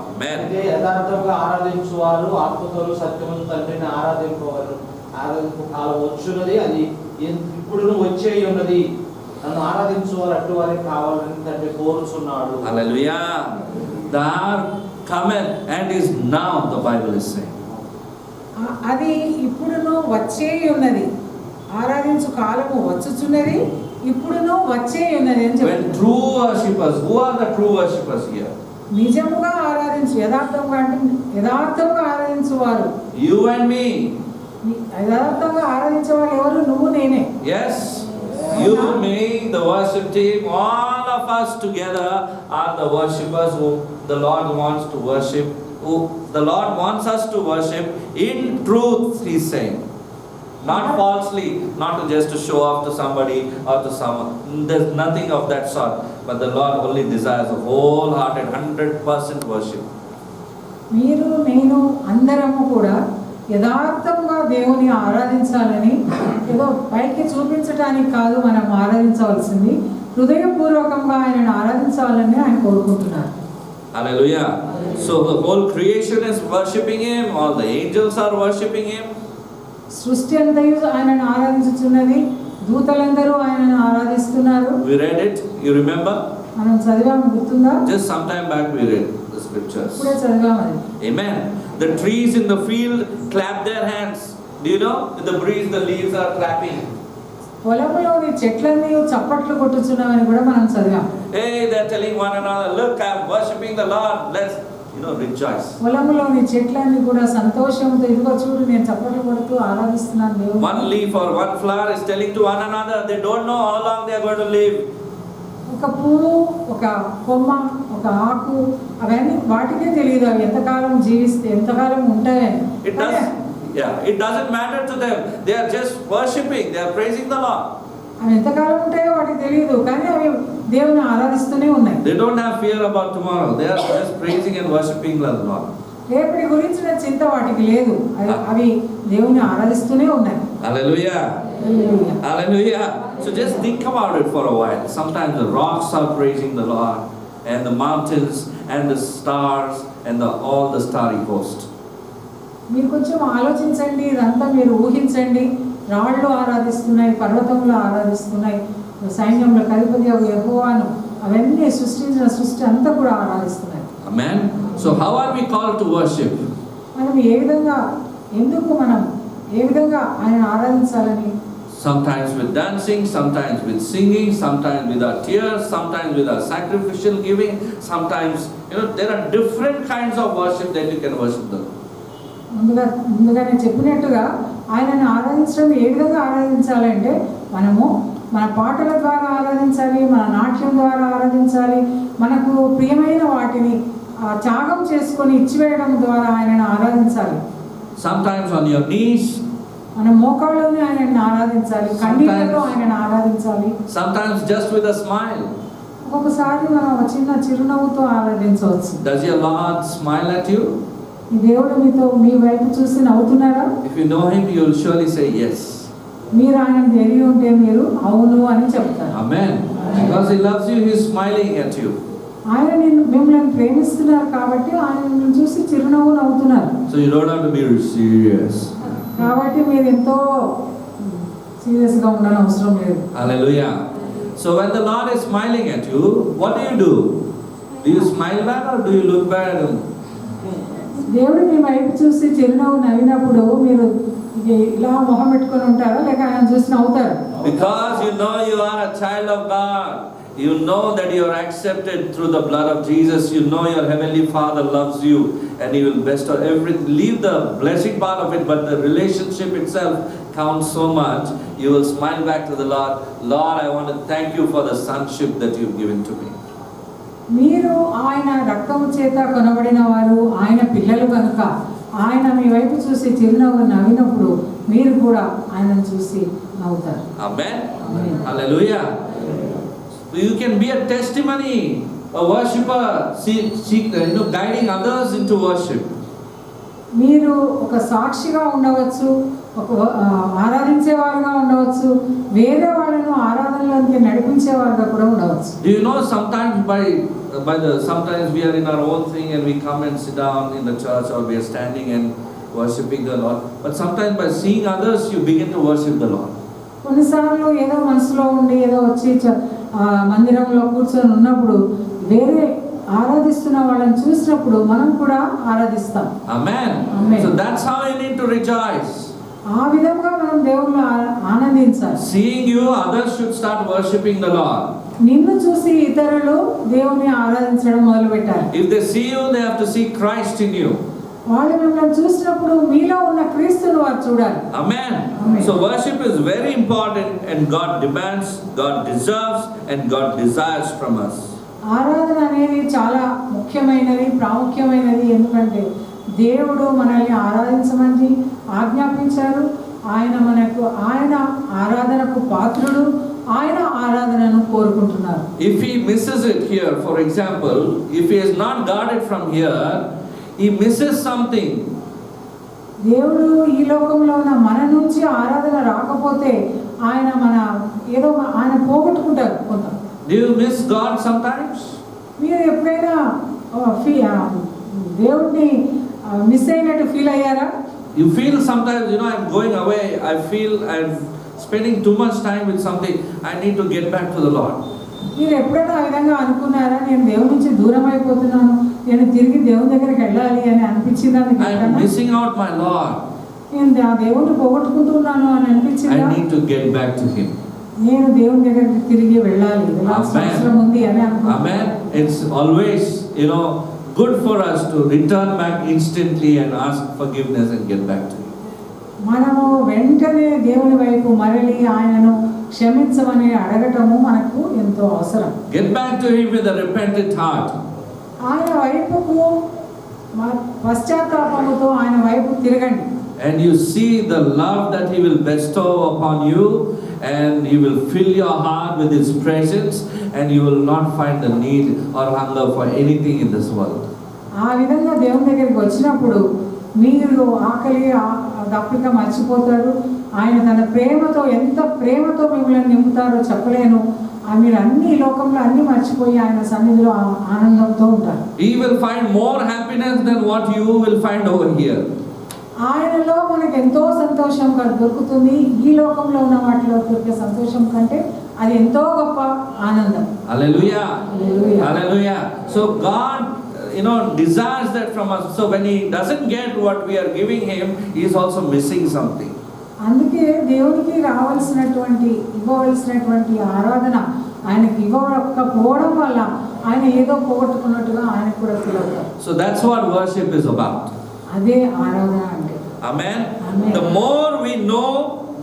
Amen. అంటే యథార్థంగా ఆరాధించువారు ఆత్మతోను సత్యమును తండ్రిని ఆరాధింపవలను. ఆరాధింపు కాలం వచ్చున్నది, అది ఇప్పుడును వచ్చేయి ఉన్నది. నన్ను ఆరాధించువారు అట్టు వారికి కావాలని తండ్రి కోరుచున్నాడు. Hallelujah. The hour cometh and is now, the Bible is saying. అది ఇప్పుడును వచ్చే ఉన్నది. ఆరాధించు కాలము వచ్చుచున్నది, ఇప్పుడును వచ్చే ఉన్నది అని When చెప్తున్నారు. true worshippers, who are the true worshippers here? నిజముగా ఆరాధించు, యథార్థంగా అంటే యథార్థంగా ఆరాధించు వారు. You and me. యథార్థంగా ఆరాధించే వాళ్ళు ఎవరు? నువ్వు నేనే. Yes. You, me, the worship team, all of us together are the worshippers who the Lord wants to worship, who the Lord wants us to worship in truth, He's saying. Not falsely, not just to show off to somebody or to someone. There's nothing of that sort. But the Lord only desires a wholehearted, 100% worship. మీరు నేను అందరము కూడా యథార్థంగా దేవుని ఆరాధించాలని, ఏదో పైకి చూపించడానికి కాదు మనం ఆరాధించవలసింది, హృదయపూర్వకంగా ఆయనను ఆరాధించాలని ఆయన కోరుకుంటున్నారు. Hallelujah. So the whole creation is worshipping Him, all the angels are worshipping Him. సృష్టి అంతయు ఆయనను ఆరాధించుచున్నది, దూతలందరూ ఆయనను ఆరాధిస్తున్నారు. We read it, you remember? మనం చదివాము, గుర్తుందా? Just some time back we read the scriptures. ఇప్పుడే చదివాము అది. Amen. The trees in the field clap their hands. Do you know? In the breeze the leaves are clapping. పొలంలోని చెట్లన్నీ చప్పట్లు కొట్టుచున్నామని కూడా మనం చదివాం. Hey, they're telling one another, look, I'm worshipping the Lord. Let's, rejoice. పొలంలోని చెట్లన్నీ కూడా సంతోషంతో, ఇదిగో చూడు నేను చప్పట్లు కొడుతూ ఆరాధిస్తున్నాను దేవుని. One leaf or one flower is telling to one another, they don't know how long they are going to live. ఒక పువ్వు, ఒక కొమ్మ, ఒక ఆకు, అవన్నీ వాటికే తెలియదు అవి ఎంతకాలం జీవిస్తే ఎంతకాలం ఉంటాయని. It doesn't matter to them. They are just worshipping, they are praising the Lord. అవి ఎంతకాలం ఉంటాయో వాటికి తెలియదు, కానీ అవి దేవుని ఆరాధిస్తూనే ఉన్నాయి. They don't have fear about tomorrow. They are just praising and worshipping the Lord. రేపటి గురించిన చింత వాటికి లేదు, అవి దేవుని ఆరాధిస్తూనే ఉన్నాయి. Hallelujah. Hallelujah. Hallelujah. So just think about it for a while. Sometimes the rocks are praising the Lord, and the mountains, and the stars, and all the starry host. మీరు కొంచెం ఆలోచించండి, ఇదంతా మీరు ఊహించండి. రాళ్ళు ఆరాధిస్తున్నాయి, పర్వతములు ఆరాధిస్తున్నాయి, సైన్యంలో అధిపతి యెహోవాను అవన్నీ సృష్టించిన సృష్టి అంతా కూడా ఆరాధిస్తున్నాయి. Amen. So how are we called to worship? మనం ఏ విధంగా ఆయన ఆరాధించాలని? Sometimes with dancing, sometimes with singing, sometimes with our tears, sometimes with our sacrificial giving, sometimes, there are different kinds of worship that you can worship the Lord. ముందుగా నేను చెప్పినట్టుగా ఆయనను ఆరాధించడం ఏ విధంగా ఆరాధించాలంటే మనము మన పాటల ద్వారా ఆరాధించాలి, మన నాట్యం ద్వారా ఆరాధించాలి, మనకు ప్రియమైన వాటిని త్యాగం చేసుకొని ఇచ్చివేయడం ద్వారా ఆయనను ఆరాధించాలి. Sometimes on your knees, మన మోకాళ్ళలోనే ఆయనను ఆరాధించాలి, కన్నీళ్లతో ఆయనను ఆరాధించాలి. sometimes just with a smile. ఒక్కొక్కసారి మనం ఒక చిన్న చిరునవ్వుతో ఆరాధించవచ్చు. Does your Lord smile at you? ఈ దేవుడు మీ వైపు చూసి నవ్వుతున్నారా? If you know Him, you will surely say yes. మీరు ఆయన తెలియ ఉంటే మీరు అవును అని చెప్తారు. Amen. Because He loves you, He is smiling at you. ఆయన మిమ్మల్ని ప్రేమిస్తున్నారు కాబట్టి ఆయన మిమ్మల్ని చూసి చిరునవ్వు నవ్వుతున్నారు. So you don't have to be serious. కాబట్టి మీరు ఎంతో సీరియస్ గా ఉండాలని అవసరం లేదు. Hallelujah. So when the Lord is smiling at you, what do? Do you smile back or do you look back? దేవుడు మీ వైపు చూసి చిరునవ్వు నవ్వినప్పుడు మీరు ఇలా మొహం పెట్టుకొని ఉంటారా లేక ఆయన చూసి నవ్వుతారు? Because you know you are a child of God. You know that you are accepted through the blood of Jesus. You know your heavenly Father loves you and He will bestow everything. Leave the blessing part of it, but the relationship itself counts so much. You will smile back to the Lord. Lord, I want to thank you for the sonship that you've given to me. మీరు ఆయన రక్తము చేత కొనబడిన వారు, ఆయన పిల్లలు కనుక ఆయన మీ వైపు చూసి చిరునవ్వు నవ్వినప్పుడు మీరు కూడా ఆయనను చూసి నవ్వుతారు. Amen. Amen. Hallelujah. You can be a testimony, a worshipper, guiding others into worship. మీరు ఒక సాక్షిగా ఉండవచ్చు, ఒక ఆరాధించేవారుగా ఉండవచ్చు, వేరే వాళ్ళను ఆరాధనలోకి నడిపించేవారుగా కూడా ఉండవచ్చు. Do you know sometimes we are in our own thing and we come and sit down in the church or we are standing and worshiping the Lord. But sometimes by seeing others you begin to worship the Lord. కొన్నిసార్లు ఏదో మనసులో ఉండి ఏదో వచ్చి మందిరంలో కూర్చొని ఉన్నప్పుడు వేరే ఆరాధిస్తున్న వాళ్ళని చూసినప్పుడు మనం కూడా ఆరాధిస్తాం. Amen. Amen. So that's how you need to rejoice. ఆ విధంగా మనం దేవుణ్ణి ఆనందించాలి. Seeing you, others should start worshiping the Lord. నిన్ను చూసి ఇతరులు దేవుని ఆరాధించడం మొదలు పెట్టాలి. If they see you, they have to see Christ in you. వాళ్ళు మిమ్మల్ని చూసినప్పుడు మీలో ఉన్న క్రీస్తును వారు చూడాలి. Amen. Amen. So worship is very important and God demands, God deserves and God desires from us. ఆరాధన అనేది చాలా ముఖ్యమైనది, ప్రాముఖ్యమైనది. ఎందుకంటే దేవుడు మనల్ని ఆరాధించమని ఆజ్ఞాపించారు. ఆయన ఆరాధనకు పాత్రుడు, ఆయన ఆరాధనను కోరుకుంటున్నారు. If he misses it here, for example, if he is not guarded from here, he misses something. దేవుడు ఈ లోకంలో ఉన్న మన నుంచి ఆరాధన రాకపోతే ఆయన పోగొట్టుకుంటారు కొంత. Do you miss God sometimes? మీరు ఎప్పుడైనా దేవుడిని మిస్ అయినట్టు ఫీల్ అయ్యారా? You feel sometimes, I'm going away, I feel I'm spending too much time with something, I need to get back to the Lord. మీరు ఎప్పుడైనా ఆ విధంగా అనుకున్నారా? నేను దేవుడి నుంచి దూరం అయిపోతున్నాను, నేను తిరిగి దేవుని దగ్గరికి వెళ్ళాలి అని అనిపించిందా? I'm missing out my Lord. నేను ఆ దేవుడిని పోగొట్టుకుంటున్నాను అని అనిపించిందా? I need to get back to Him. నేను దేవుని దగ్గరికి తిరిగి వెళ్ళాలి, అవసరం ఉంది అని అనుకుంటున్నాను. Amen. It's always, good for us to return back instantly and ask forgiveness and get back to Him. మనము వెంటనే దేవుని వైపు మరలి ఆయనను క్షమించమని అడగటము మనకు ఎంతో అవసరం. Get back to Him with a repentant heart. ఆయన వైపుకు పశ్చాత్తాపముతో ఆయన వైపు తిరగండి. And you see the love that He will bestow upon you, and He will fill your heart with His presence, and you will not find the need or hunger for anything in this world. ఆ విధంగా దేవుని దగ్గరికి వచ్చినప్పుడు మీరు దప్పిక మర్చిపోతారు. ఆయన తన ప్రేమతో ఎంత ప్రేమతో మిమ్మల్ని నింపుతారో చెప్పలేను. మీరు అన్ని లోకంలో అన్ని మర్చిపోయి ఆయన సన్నిధిలో ఆనందంతో ఉంటారు. He will find more happiness than what you will find over here. ఆయనలో మనకు ఎంతో సంతోషం దొరుకుతుంది. ఈ లోకంలో ఉన్న వాటిలో దొరికే సంతోషం కంటే అది ఎంతో గొప్ప ఆనందం. Hallelujah. Hallelujah. Hallelujah. So God, desires that from us. So when he doesn't get what we are giving him, he is also missing something. అందుకే దేవునికి ఇవ్వవలసినటువంటి ఆరాధన ఆయనకి ఇవ్వకపోవడం వల్ల ఆయన ఏదో పోగొట్టుకున్నట్టుగా ఆయన కూడా ఫీల్ అవుతారు. So that's what worship is about. అదే ఆరాధన అంటే. Amen. Amen. The more we know,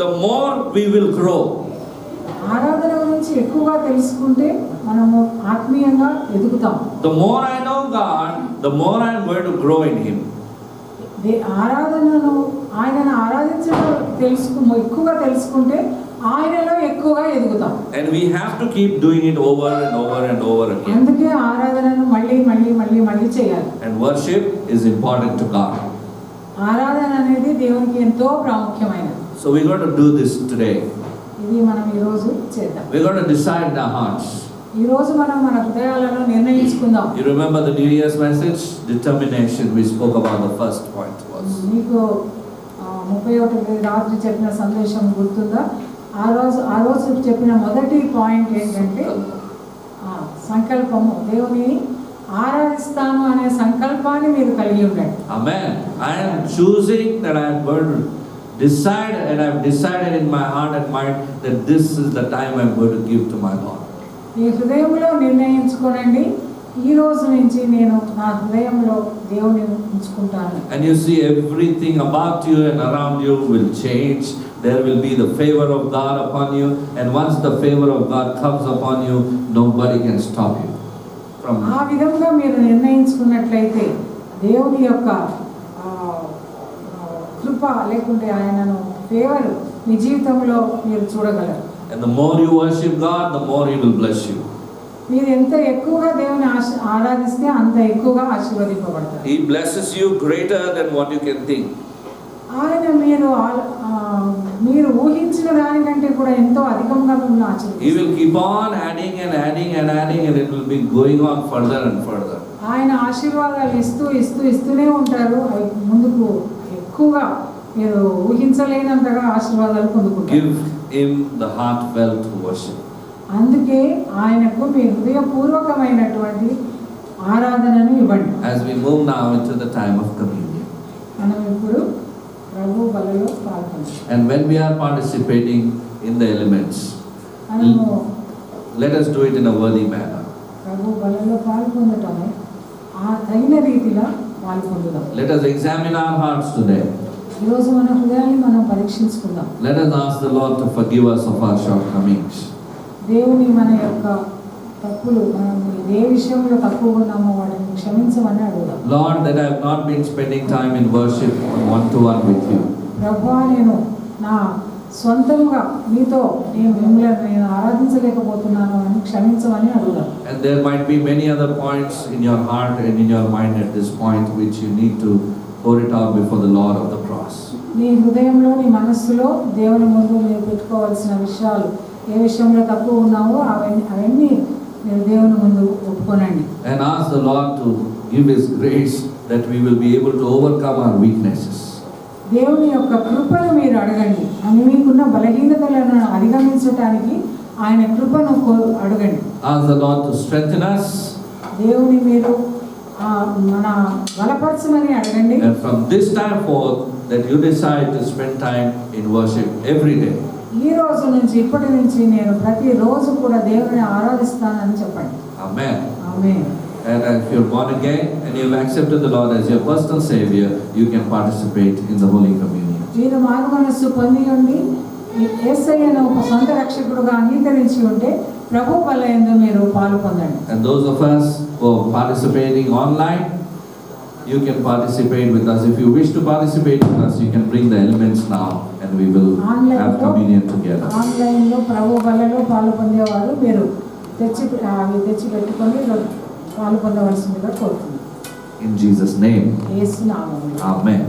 the more we will grow. ఆరాధన గురించి ఎక్కువగా తెలుసుకుంటే మనము ఆత్మీయంగా ఎదుగుతాం. The more I know God, the more I am going to grow in him. ఆయనను ఆరాధించడం ఎక్కువగా తెలుసుకుంటే ఆయనలో ఎక్కువగా ఎదుగుతాం. And we have to keep doing it over and over and over again. అందుకే ఆరాధనను మళ్ళీ చేయాలి. And worship is important to God. ఆరాధన అనేది దేవునికి ఎంతో ప్రాముఖ్యమైనది. So we're going to do this today. ఇది మనం ఈ రోజు చేద్దాం. We're going to decide in our hearts. ఈ రోజు మనం మన హృదయాలను నిర్ణయించుకుందాం. You remember the New Year's message? Determination. We spoke about the first point was. మీకు 31 రాత్రి చెప్పిన సందేశం గుర్తుందా? ఆ రోజు చెప్పిన మొదటి పాయింట్ ఏంటంటే సంకల్పము. దేవుని ఆరాధిస్తాను అనే సంకల్పాన్ని మీరు కలిగి ఉండండి. Amen. I am choosing that I am going to decide, and I have decided in my heart and mind that this is the time I am going to give to my Lord. మీ హృదయంలో నిర్ణయించుకోనండి, ఈ రోజు నుంచి నేను నా హృదయంలో దేవుని ఉంచుకుంటాను. And you see, everything about you and around you will change. There will be the favor of God upon you, and once the favor of God comes upon you, nobody can stop you from. ఆ విధంగా మీరు నిర్ణయించుకున్నట్లయితే దేవుని యొక్క కృప లేకుంటే ఆయనను favour మీ జీవితంలో మీరు చూడగలరు. And the more you worship God, the more He will bless you. మీరు ఎంత ఎక్కువగా దేవుని ఆరాధిస్తే అంత ఎక్కువగా ఆశీర్వదింపబడతారు. He blesses you greater than what you can think. ఆయన మీరు ఊహించిన దానికంటే కూడా ఎంతో అధికంగా మిమ్మల్ని ఆశీర్వదిస్తారు. He will keep on adding and adding and adding, and it will be going on further and further. ఆయన ఆశీర్వాదాలు ఇస్తూనే ఉంటారు. అవి ముందుకు ఎక్కువగా మీరు ఊహించలేనంతగా ఆశీర్వాదాలు పొందుకుంటారు. Give Him the heartfelt worship. అందుకే ఆయనకు మీ హృదయపూర్వకమైనటువంటి ఆరాధనను ఇవ్వండి. As we move now into the time of communion, మనం ఇప్పుడు ప్రభు బలలో పాల్గొంటాం. and when we are participating in the elements, మనము let us do it in a worthy manner. ప్రభు బలలో పాల్గొనటము తగిన రీతిలో పాల్గొందాం. Let us examine our hearts today. ఈరోజు మన హృదయాన్ని మనం పరీక్షించుకుందాం. Let us ask the Lord to forgive us of our shortcomings. దేవుని మన యొక్క తప్పులు, మనం ఏ విషయంలో తక్కువగా ఉన్నామో వాటిని క్షమించమని అడుగుదాం. Lord, that I have not been spending time in worship one-to-one with you. ప్రభువా, నేను నా స్వంతంగా నీతో మిమ్మల్ని ఆరాధించలేకపోతున్నాను అని క్షమించమని అడుగుదాం. And there might be many other points in your heart and in your mind at this point which you need to pour it out before the Lord of the cross. నీ హృదయంలో, నీ మనస్సులో దేవుని ముందు మీరు పెట్టుకోవాల్సిన విషయాలు, ఏ విషయంలో తక్కువ ఉన్నావో అవన్నీ మీరు దేవుని ముందు ఒప్పుకోనండి. And ask the Lord to give His grace that we will be able to overcome our weaknesses. దేవుని యొక్క కృపను మీరు అడగండి. మీకున్న బలహీనతలను అధిగమించడానికి ఆయన కృపను అడగండి. Ask the Lord to strengthen us. దేవుని మీరు మన బలపరచమని అడగండి. And from this time forth, that you decide to spend time in worship every day. ఈ రోజు నుంచి, ఇప్పటి నుంచి నేను ప్రతి రోజు కూడా దేవుని ఆరాధిస్తానని చెప్పండి. Amen. Amen. And if you're born again and you've accepted the Lord as your personal Savior, you can participate in the Holy Communion. మీరు మారు మనస్సు పొంది ఉండి యేసయ్యను ఒక సొంత రక్షకుడుగా అంగీకరించి ఉంటే ప్రభు బలయందు మీరు పాలు పొందండి. And those of us who are participating online, you can participate with us. If you wish to participate with us, you can bring the elements now and we will have communion together. ఆన్లైన్లో ప్రభు బలలో పాలు పొందేవారు మీరు తెచ్చి పెట్టుకొని పాలు పొందవలసిందిగా కోరుతున్నాను. In Jesus' name. యేసు నామములో. Amen.